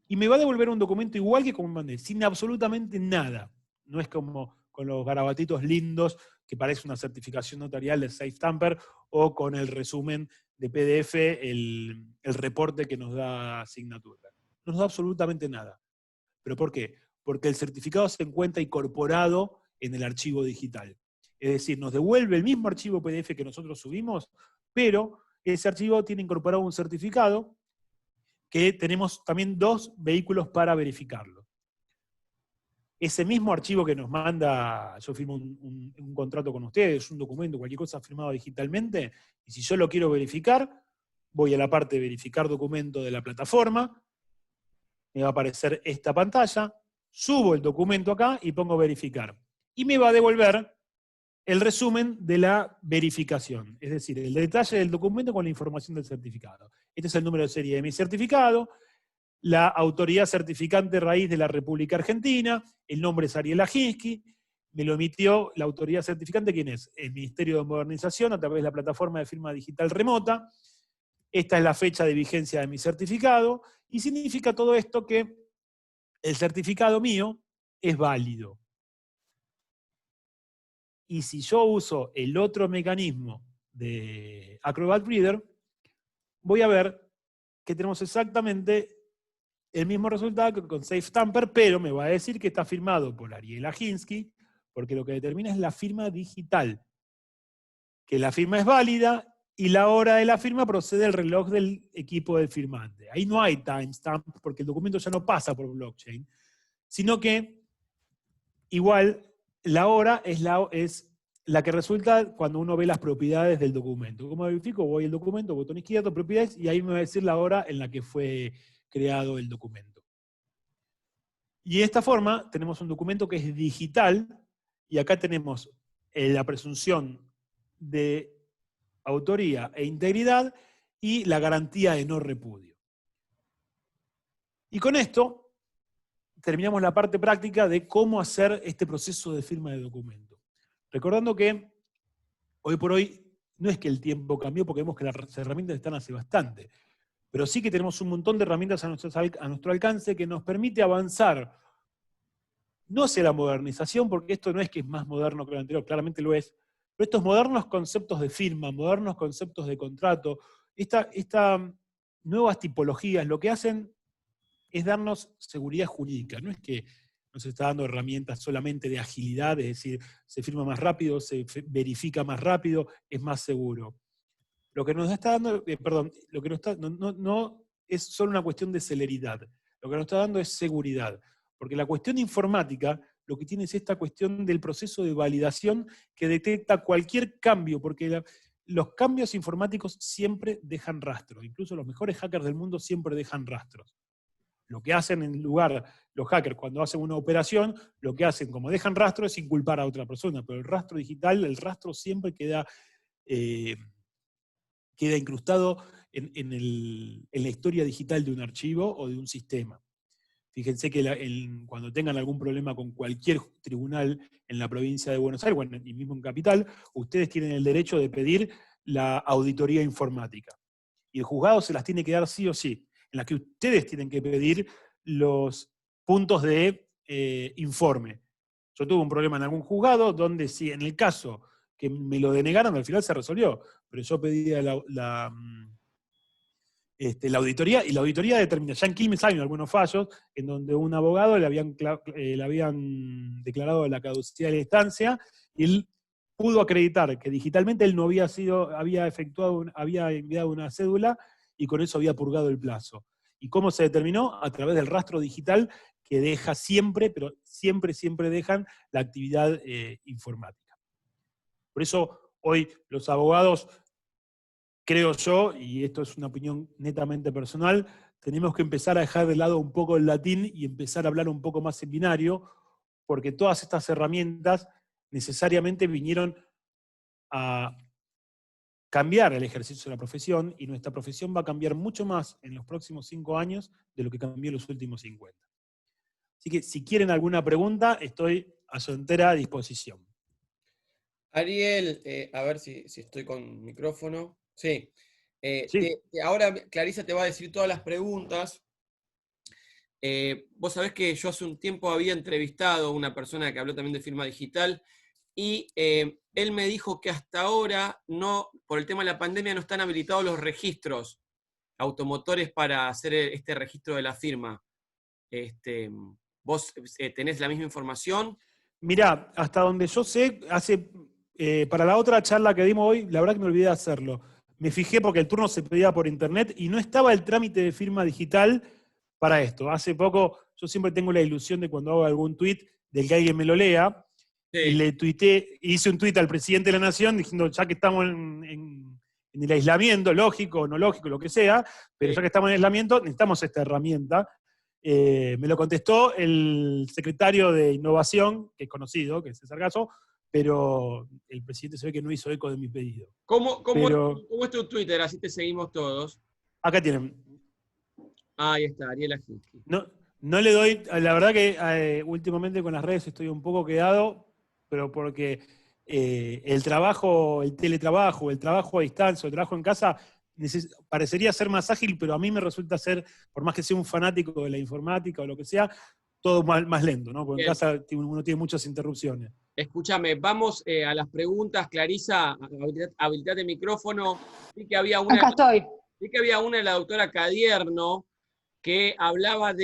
Y me va a devolver un documento igual que como me mandé, sin absolutamente nada. No es como los garabatitos lindos que parece una certificación notarial de SafeTamper, o con el resumen de PDF, el reporte que nos da Signature. No nos da absolutamente nada. ¿Pero por qué? Porque el certificado se encuentra incorporado en el archivo digital. Es decir, nos devuelve el mismo archivo PDF que nosotros subimos, pero ese archivo tiene incorporado un certificado que tenemos también 2 vehículos para verificarlo. Ese mismo archivo que nos manda, yo firmo un contrato con ustedes, un documento, cualquier cosa firmado digitalmente, y si yo lo quiero verificar, voy a la parte de verificar documento de la plataforma, me va a aparecer esta pantalla, subo el documento acá y pongo verificar. Y me va a devolver el resumen de la verificación, es decir, el detalle del documento con la información del certificado. Este es el número de serie de mi certificado, la autoridad certificante raíz de la República Argentina, el nombre es Ariel Ajinsky, me lo emitió la autoridad certificante, ¿quién es? El Ministerio de Modernización, a través de la plataforma de firma digital remota. Esta es la fecha de vigencia de mi certificado, y significa todo esto que el certificado mío es válido. Y si yo uso el otro mecanismo de Acrobat Reader, voy a ver que tenemos exactamente el mismo resultado que con SafeTamper, pero me va a decir que está firmado por Ariel Ajinsky, porque lo que determina es la firma digital. Que la firma es válida y la hora de la firma procede del reloj del equipo del firmante. Ahí no hay timestamp porque el documento ya no pasa por blockchain, sino que igual la hora es la que resulta cuando uno ve las propiedades del documento. ¿Cómo verifico? Voy al documento, botón izquierdo, propiedades, y ahí me va a decir la hora en la que fue creado el documento. Y de esta forma tenemos un documento que es digital, y acá tenemos la presunción de autoría e integridad y la garantía de no repudio. Y con esto terminamos la parte práctica de cómo hacer este proceso de firma de documento. Recordando que hoy por hoy no es que el tiempo cambió, porque vemos que las herramientas están hace bastante, pero sí que tenemos un montón de herramientas a nuestro alcance que nos permite avanzar, no hacia la modernización, porque esto no es que es más moderno que lo anterior, claramente lo es, pero estos modernos conceptos de firma, modernos conceptos de contrato, estas nuevas tipologías, lo que hacen es darnos seguridad jurídica. No es que nos está dando herramientas solamente de agilidad, es decir, se firma más rápido, se verifica más rápido, es más seguro. Lo que nos está dando, lo que nos está, no es solo una cuestión de celeridad, lo que nos está dando es seguridad. Porque la cuestión informática lo que tiene es esta cuestión del proceso de validación que detecta cualquier cambio, porque los cambios informáticos siempre dejan rastro. Incluso los mejores hackers del mundo siempre dejan rastros. Lo que hacen en lugar, los hackers cuando hacen una operación, lo que hacen como dejan rastro es inculpar a otra persona, pero el rastro digital, el rastro siempre queda incrustado en la historia digital de un archivo o de un sistema. Fíjense que cuando tengan algún problema con cualquier tribunal en la provincia de Buenos Aires, y mismo en Capital, ustedes tienen el derecho de pedir la auditoría informática. Y el juzgado se las tiene que dar sí o sí, en la que ustedes tienen que pedir los puntos de informe. Yo tuve un problema en algún juzgado donde sí, en el caso que me lo denegaron, al final se resolvió, pero yo pedía la auditoría, y la auditoría determina, ya en Quilmes hay algunos fallos, en donde un abogado le habían declarado la caducidad de la instancia, y él pudo acreditar que digitalmente él no había enviado una cédula, y con eso había purgado el plazo. ¿Y cómo se determinó? A través del rastro digital que deja siempre, pero siempre, siempre dejan la actividad informática. Por eso hoy los abogados, creo yo, y esto es una opinión netamente personal, tenemos que empezar a dejar de lado un poco el latín y empezar a hablar un poco más en binario, porque todas estas herramientas necesariamente vinieron a cambiar el ejercicio de la profesión, y nuestra profesión va a cambiar mucho más en los próximos 5 años de lo que cambió en los últimos 50. Así que si quieren alguna pregunta, estoy a su entera disposición. Ariel, a ver si estoy con micrófono. Sí. Sí. Ahora Clarisa te va a decir todas las preguntas. Vos sabés que yo hace un tiempo había entrevistado a una persona que habló también de firma digital y él me dijo que hasta ahora, por el tema de la pandemia, no están habilitados los registros automotores para hacer este registro de la firma. ¿Vos tenés la misma información? Mirá, hasta donde yo sé, para la otra charla que dimos hoy, la verdad que me olvidé de hacerlo. Me fijé porque el turno se pedía por internet y no estaba el trámite de firma digital para esto. Hace poco, yo siempre tengo la ilusión de cuando hago algún tuit, del que alguien me lo lea, sí. Y le tuiteé, hice un tuit al presidente de la Nación diciendo, ya que estamos en el aislamiento, lógico o no lógico, lo que sea, pero sí. Ya que estamos en aislamiento, necesitamos esta herramienta. Me lo contestó el secretario de Innovación, que es conocido, que es César Gasso, pero el presidente se ve que no hizo eco de mi pedido. ¿Cómo es tu Twitter? Así te seguimos todos. Acá tienen. Ahí está, Ariel Ajinski. No le doy, la verdad que últimamente con las redes estoy un poco quedado, pero porque el trabajo, el teletrabajo, el trabajo a distancia, el trabajo en casa, parecería ser más ágil, pero a mí me resulta ser, por más que sea un fanático de la informática o lo que sea, todo más lento, ¿no? Porque bien. En casa uno tiene muchas interrupciones. Escúchame, vamos a las preguntas. Clarisa, habilitate el micrófono. Vi que había una, acá estoy. Vi que había una de la doctora Cadierno que hablaba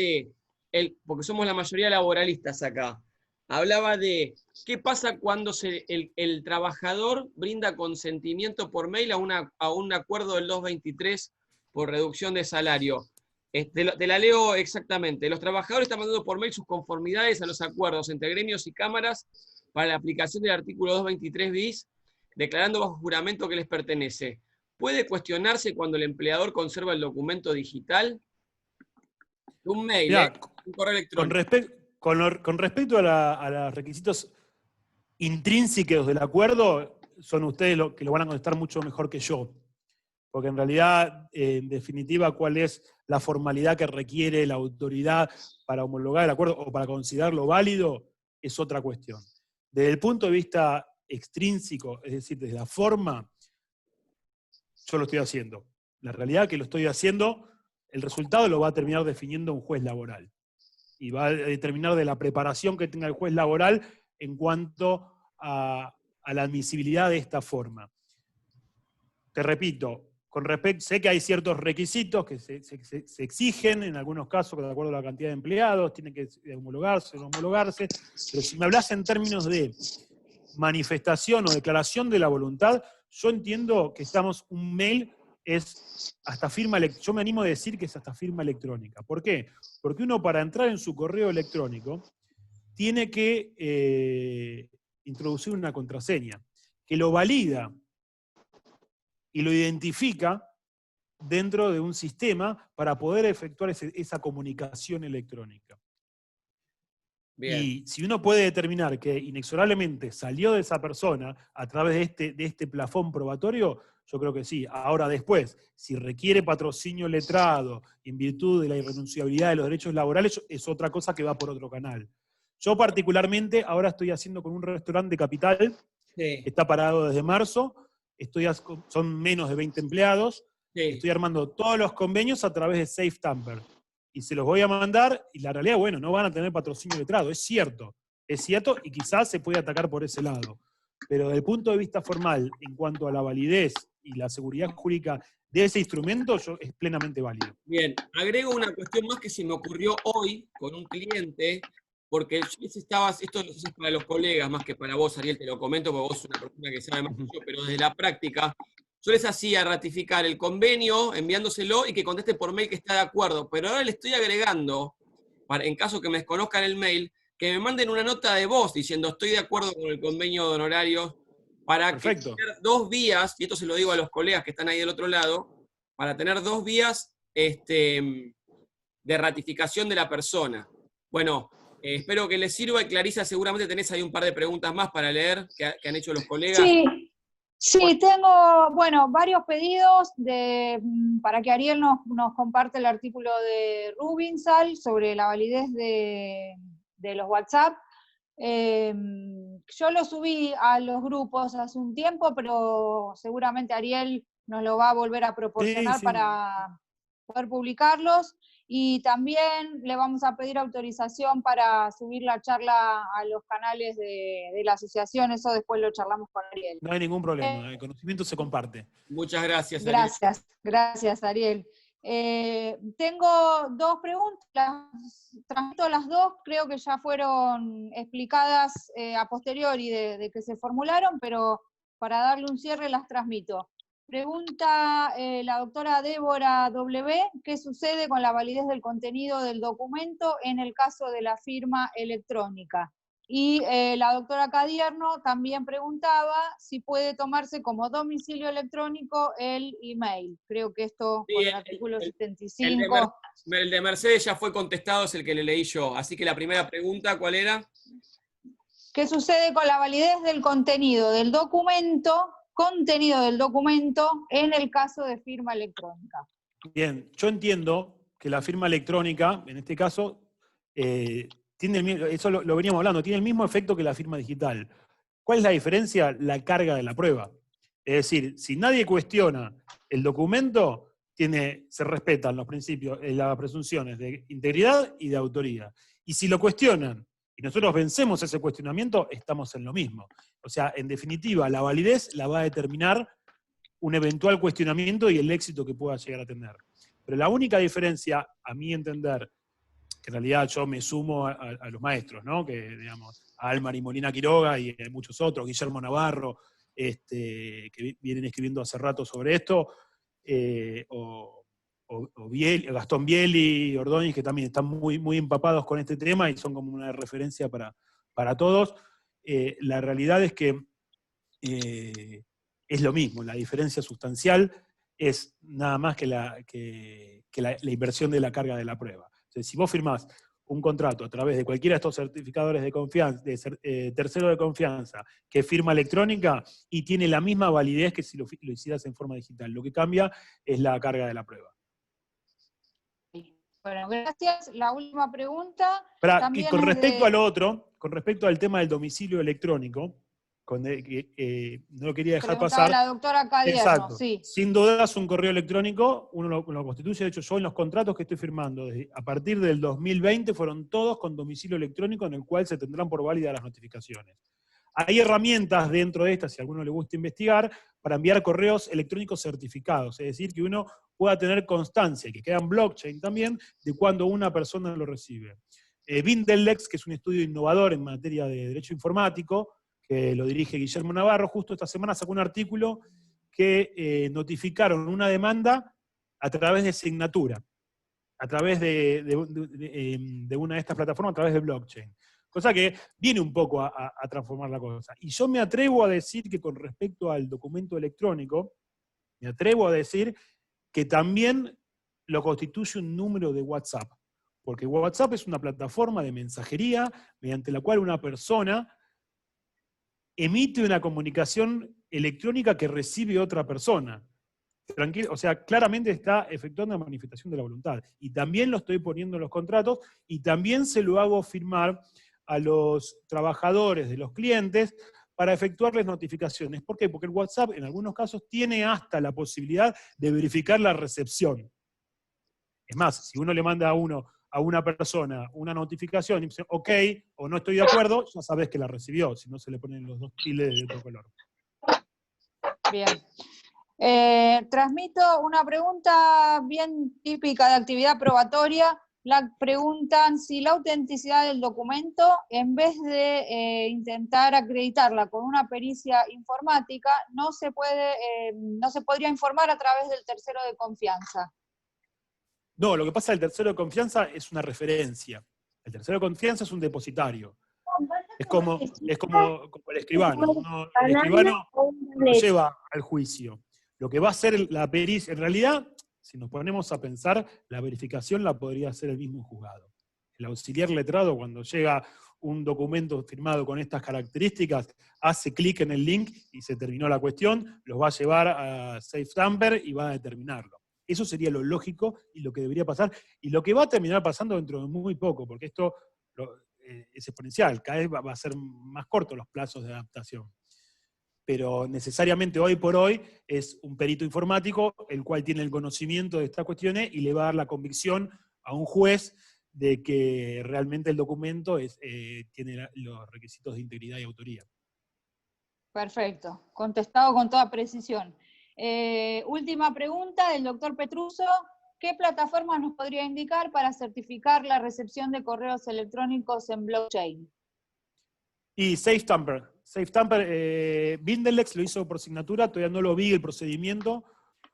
porque somos la mayoría laboralistas acá, hablaba de qué pasa cuando el trabajador brinda consentimiento por mail a un acuerdo del 223 por reducción de salario. Te la leo exactamente. Los trabajadores están mandando por mail sus conformidades a los acuerdos entre gremios y cámaras para la aplicación del artículo 223 bis, declarando bajo juramento que les pertenece. ¿Puede cuestionarse cuando el empleador conserva el documento digital? Un mail, mirá, un correo electrónico. Con respecto a los requisitos intrínsecos del acuerdo, son ustedes los que lo van a contestar mucho mejor que yo. Porque en realidad, en definitiva, cuál es la formalidad que requiere la autoridad para homologar el acuerdo o para considerarlo válido, es otra cuestión. Desde el punto de vista extrínseco, es decir, desde la forma, yo lo estoy haciendo. La realidad que lo estoy haciendo, el resultado lo va a terminar definiendo un juez laboral. Y va a determinar de la preparación que tenga el juez laboral en cuanto a la admisibilidad de esta forma. Te repito, sé que hay ciertos requisitos que se exigen, en algunos casos, de acuerdo a la cantidad de empleados, tienen que homologarse o no homologarse, pero si me hablas en términos de manifestación o declaración de la voluntad, yo entiendo que un mail es hasta firma electrónica. Yo me animo a decir que es hasta firma electrónica. ¿Por qué? Porque uno para entrar en su correo electrónico tiene que introducir una contraseña que lo valida y lo identifica dentro de un sistema para poder efectuar esa comunicación electrónica. Bien. Y si uno puede determinar que inexorablemente salió de esa persona a través de este plafón probatorio, yo creo que sí. Ahora después, si requiere patrocinio letrado en virtud de la irrenunciabilidad de los derechos laborales, es otra cosa que va por otro canal. Yo particularmente ahora estoy haciendo con un restaurante de Capital, sí, que está parado desde marzo, son menos de 20 empleados, sí, estoy armando todos los convenios a través de Safe Tamper. Y se los voy a mandar, y la realidad, bueno, no van a tener patrocinio letrado, es cierto, y quizás se puede atacar por ese lado. Pero desde el punto de vista formal, en cuanto a la validez y la seguridad jurídica de ese instrumento, es plenamente válido. Bien, agrego una cuestión más que se me ocurrió hoy con un cliente, porque esto es para los colegas más que para vos, Ariel, te lo comento, porque vos sos una persona que sabe más que yo, pero desde la práctica, yo les hacía ratificar el convenio, enviándoselo y que conteste por mail que está de acuerdo, pero ahora le estoy agregando, en caso que me desconozcan el mail, que me manden una nota de voz diciendo estoy de acuerdo con el convenio de honorarios para perfecto, que tener 2 vías, y esto se lo digo a los colegas que están ahí del otro lado, para tener 2 vías de ratificación de la persona. Bueno, espero que les sirva y Clarisa, seguramente tenés ahí un par de preguntas más para leer que han hecho los colegas. Sí, tengo, varios pedidos para que Ariel nos comparte el artículo de Rubinsal sobre la validez de los WhatsApp. Yo lo subí a los grupos hace un tiempo, pero seguramente Ariel nos lo va a volver a proporcionar, sí, para poder publicarlos. Y también le vamos a pedir autorización para subir la charla a los canales de la asociación, eso después lo charlamos con Ariel. No hay ningún problema, el conocimiento se comparte. Muchas gracias, Ariel. Gracias, Ariel. Tengo dos preguntas, transmito las dos, creo que ya fueron explicadas a posteriori de que se formularon, pero para darle un cierre las transmito. Pregunta la doctora Débora W. ¿Qué sucede con la validez del contenido del documento en el caso de la firma electrónica? Y la doctora Cadierno también preguntaba si puede tomarse como domicilio electrónico el email. Creo que esto Sí, por el artículo 75. El de Mercedes ya fue contestado, es el que le leí yo. Así que la primera pregunta, ¿cuál era? ¿Qué sucede con la validez del contenido del documento en el caso de firma electrónica? Bien, yo entiendo que la firma electrónica, en este caso, tiene el mismo, eso lo veníamos hablando, tiene el mismo efecto que la firma digital. ¿Cuál es la diferencia? La carga de la prueba. Es decir, si nadie cuestiona el documento, se respetan los principios, las presunciones de integridad y de autoría. Y si lo cuestionan, y nosotros vencemos ese cuestionamiento, estamos en lo mismo. O sea, en definitiva, la validez la va a determinar un eventual cuestionamiento y el éxito que pueda llegar a tener. Pero la única diferencia, a mi entender, que en realidad yo me sumo a los maestros, ¿no? Que, digamos, a Almar y Molina Quiroga y a muchos otros, Guillermo Navarro, que vienen escribiendo hace rato sobre esto, Gastón Bieli y Ordóñez, que también están muy, muy empapados con este tema y son como una referencia para todos. La realidad es que es lo mismo, la diferencia sustancial es nada más que la inversión de la carga de la prueba. Entonces, si vos firmás un contrato a través de cualquiera de estos certificadores de confianza, tercero de confianza, que firma electrónica y tiene la misma validez que si lo hicieras en forma digital, lo que cambia es la carga de la prueba. Bueno, gracias. La última pregunta. Y con respecto al otro, con respecto al tema del domicilio electrónico, no lo quería dejar pasar. La doctora Cadierno, exacto. Sí. Sin dudas, un correo electrónico, uno lo constituye. De hecho, yo en los contratos que estoy firmando, a partir del 2020, fueron todos con domicilio electrónico en el cual se tendrán por válidas las notificaciones. Hay herramientas dentro de estas, si a alguno le gusta investigar, para enviar correos electrónicos certificados, es decir, que uno pueda tener constancia, que queda en blockchain también, de cuando una persona lo recibe. Vindelex, que es un estudio innovador en materia de derecho informático, que lo dirige Guillermo Navarro, justo esta semana sacó un artículo que notificaron una demanda a través de signatura, a través de una de estas plataformas, a través de blockchain. Cosa que viene un poco a transformar la cosa. Y yo me atrevo a decir que con respecto al documento electrónico, me atrevo a decir que también lo constituye un número de WhatsApp. Porque WhatsApp es una plataforma de mensajería mediante la cual una persona emite una comunicación electrónica que recibe otra persona. O sea, claramente está efectuando una manifestación de la voluntad. Y también lo estoy poniendo en los contratos y también se lo hago firmar a los trabajadores de los clientes para efectuarles notificaciones. ¿Por qué? Porque el WhatsApp en algunos casos tiene hasta la posibilidad de verificar la recepción. Es más, si uno le manda a una persona una notificación y dice ok o no estoy de acuerdo, ya sabes que la recibió, si no se le ponen los dos tildes de otro color. Bien. Transmito una pregunta bien típica de actividad probatoria. La preguntan si la autenticidad del documento, en vez de intentar acreditarla con una pericia informática, no se podría informar a través del tercero de confianza. No, lo que pasa, el tercero de confianza es una referencia. El tercero de confianza es un depositario. Es como el escribano. El escribano lo lleva al juicio. Lo que va a hacer la pericia, en realidad, si nos ponemos a pensar, la verificación la podría hacer el mismo juzgado. El auxiliar letrado, cuando llega un documento firmado con estas características, hace clic en el link y se terminó la cuestión, los va a llevar a Safe Tamper y va a determinarlo. Eso sería lo lógico y lo que debería pasar, y lo que va a terminar pasando dentro de muy poco, porque esto es exponencial, cada vez va a ser más corto los plazos de adaptación. Pero necesariamente hoy por hoy es un perito informático el cual tiene el conocimiento de estas cuestiones y le va a dar la convicción a un juez de que realmente el documento tiene los requisitos de integridad y autoría. Perfecto, contestado con toda precisión. Última pregunta del doctor Petruso. ¿Qué plataforma nos podría indicar para certificar la recepción de correos electrónicos en blockchain? Y SafeTamper. SafeTamper, Bindelex lo hizo por signatura, todavía no lo vi el procedimiento,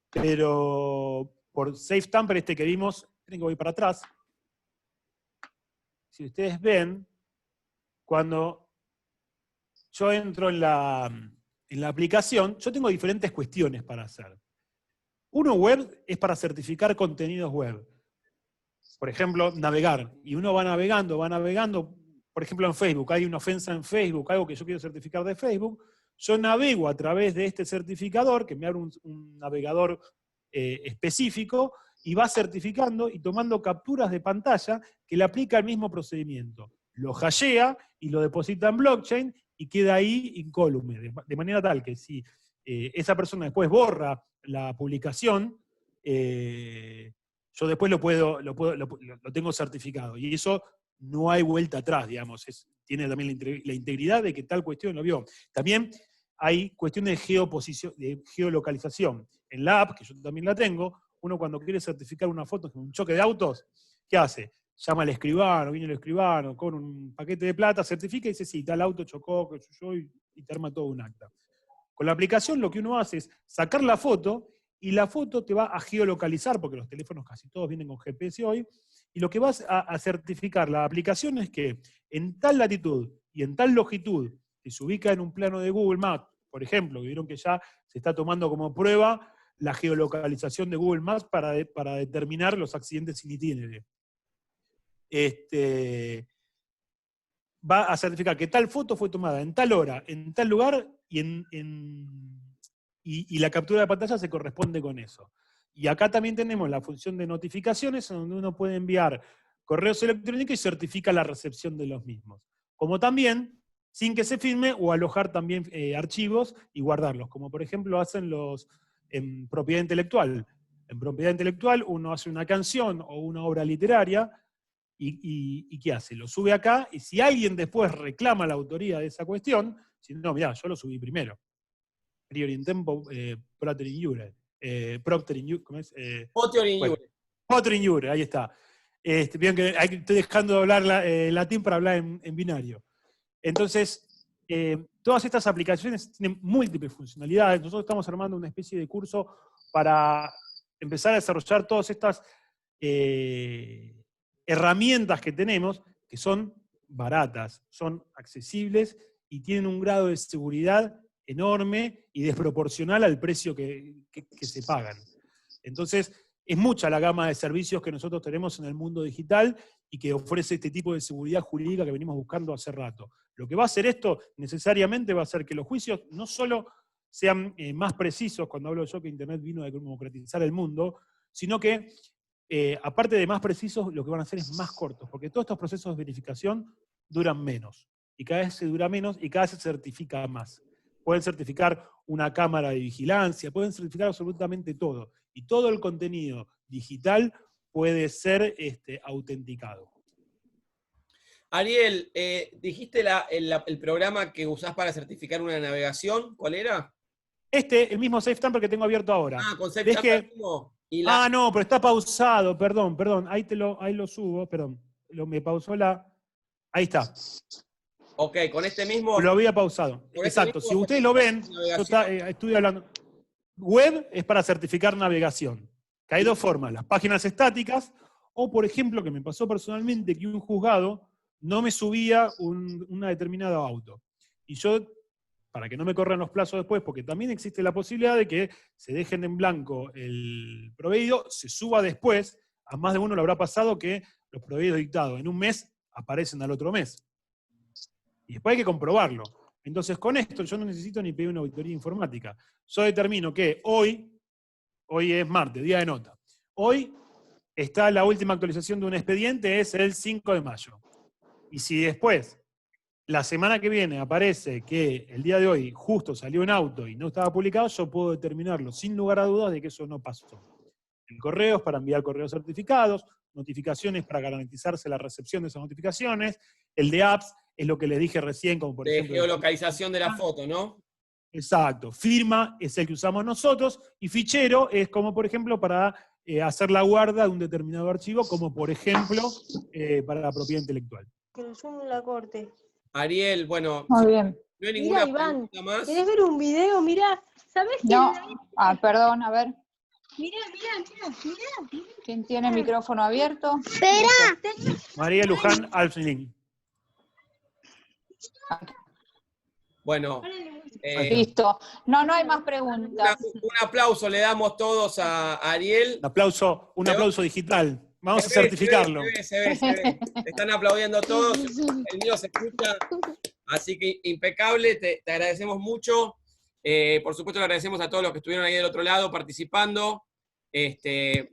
pero por SafeTamper que vimos, tienen que voy para atrás. Si ustedes ven, cuando yo entro en la aplicación, yo tengo diferentes cuestiones para hacer. Uno web es para certificar contenidos web. Por ejemplo, navegar. Y uno va navegando, por ejemplo en Facebook, hay una ofensa en Facebook, algo que yo quiero certificar de Facebook, yo navego a través de este certificador, que me abre un navegador específico, y va certificando y tomando capturas de pantalla que le aplica el mismo procedimiento. Lo hashea y lo deposita en blockchain y queda ahí incólume, de manera tal que si esa persona después borra la publicación, yo después lo tengo certificado. Y eso no hay vuelta atrás, digamos. Tiene también la integridad de que tal cuestión lo vio. También hay cuestiones de geolocalización. En la app, que yo también la tengo, uno cuando quiere certificar una foto de un choque de autos, ¿qué hace? Llama al escribano, viene el escribano, con un paquete de plata, certifica y dice, sí, tal auto chocó, y te arma todo un acta. Con la aplicación lo que uno hace es sacar la foto, y la foto te va a geolocalizar, porque los teléfonos casi todos vienen con GPS hoy, y lo que vas a certificar la aplicación es que en tal latitud y en tal longitud, que se ubica en un plano de Google Maps, por ejemplo, que vieron que ya se está tomando como prueba la geolocalización de Google Maps para determinar los accidentes in itinere. Va a certificar que tal foto fue tomada en tal hora, en tal lugar, y la captura de pantalla se corresponde con eso. Y acá también tenemos la función de notificaciones, donde uno puede enviar correos electrónicos y certifica la recepción de los mismos. Como también, sin que se firme, o alojar también archivos y guardarlos, como por ejemplo hacen en propiedad intelectual. En propiedad intelectual uno hace una canción o una obra literaria, y ¿qué hace? Lo sube acá, y si alguien después reclama la autoría de esa cuestión, si no, mirá, yo lo subí primero. Priori in tempo, propter in iure. ¿Cómo es? Potior in iure. Potior in iure, ahí está. Bien que estoy dejando de hablar latín para hablar en binario. Entonces, todas estas aplicaciones tienen múltiples funcionalidades. Nosotros estamos armando una especie de curso para empezar a desarrollar todas estas herramientas que tenemos, que son baratas, son accesibles y tienen un grado de seguridad enorme y desproporcional al precio que se pagan. Entonces, es mucha la gama de servicios que nosotros tenemos en el mundo digital y que ofrece este tipo de seguridad jurídica que venimos buscando hace rato. Lo que va a hacer esto, necesariamente, va a hacer que los juicios no solo sean más precisos, cuando hablo yo que Internet vino a democratizar el mundo, sino que, aparte de más precisos, lo que van a hacer es más cortos, porque todos estos procesos de verificación duran menos, y cada vez se dura menos, y cada vez se certifica más. Pueden certificar una cámara de vigilancia, pueden certificar absolutamente todo. Y todo el contenido digital puede ser autenticado. Ariel, dijiste el programa que usás para certificar una navegación, ¿cuál era? El mismo SafeTamper que tengo abierto ahora. Ah, con SafeTamper mismo. No, pero está pausado, perdón, ahí lo subo, perdón. Me pausó ahí está. Ok, con este mismo... Lo había pausado. Exacto, si ustedes lo ven, yo estoy hablando... Web es para certificar navegación, que hay dos formas, las páginas estáticas, o por ejemplo, que me pasó personalmente, que un juzgado no me subía una determinada auto. Y yo, para que no me corran los plazos después, porque también existe la posibilidad de que se dejen en blanco el proveído, se suba después, a más de uno le habrá pasado que los proveídos dictados en un mes aparecen al otro mes. Y después hay que comprobarlo. Entonces, con esto yo no necesito ni pedir una auditoría informática. Yo determino que hoy es martes, día de nota. Hoy está la última actualización de un expediente, es el 5 de mayo. Y si después, la semana que viene, aparece que el día de hoy justo salió un auto y no estaba publicado, yo puedo determinarlo sin lugar a dudas de que eso no pasó. El correo es para enviar correos certificados, notificaciones para garantizarse la recepción de esas notificaciones. El de apps es lo que les dije recién, como por De ejemplo... geolocalización de la foto, ¿no? Exacto. Firma es el que usamos nosotros, y fichero es como, por ejemplo, para hacer la guarda de un determinado archivo, como por ejemplo, para la propiedad intelectual. Que lo sumo en la corte. Ariel, bueno, Muy bien. no hay Mira, ninguna Iván, pregunta más. ¿querés ver un video? Mirá, ¿sabés qué? No. Perdón, a ver. Mirá. ¿Quién tiene micrófono abierto? María Luján Alfling. Bueno, Listo. No hay más preguntas. un aplauso le damos todos a Ariel. Un aplauso digital. Vamos a Se ve, certificarlo. se ve. Están aplaudiendo todos. El mío se escucha. Así que impecable. Te agradecemos mucho. Por supuesto, le agradecemos a todos los que estuvieron ahí del otro lado participando.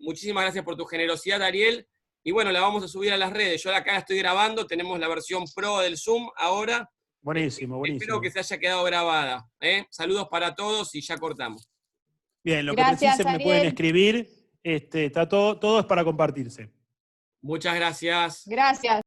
Muchísimas gracias por tu generosidad, Ariel. Y bueno, la vamos a subir a las redes. Yo acá la estoy grabando. Tenemos la versión pro del Zoom ahora. Buenísimo. Espero que se haya quedado grabada. Saludos para todos y ya cortamos. Bien, lo Gracias, que precisen me pueden Ariel. escribir. Está todo es para compartirse. Muchas gracias. Gracias.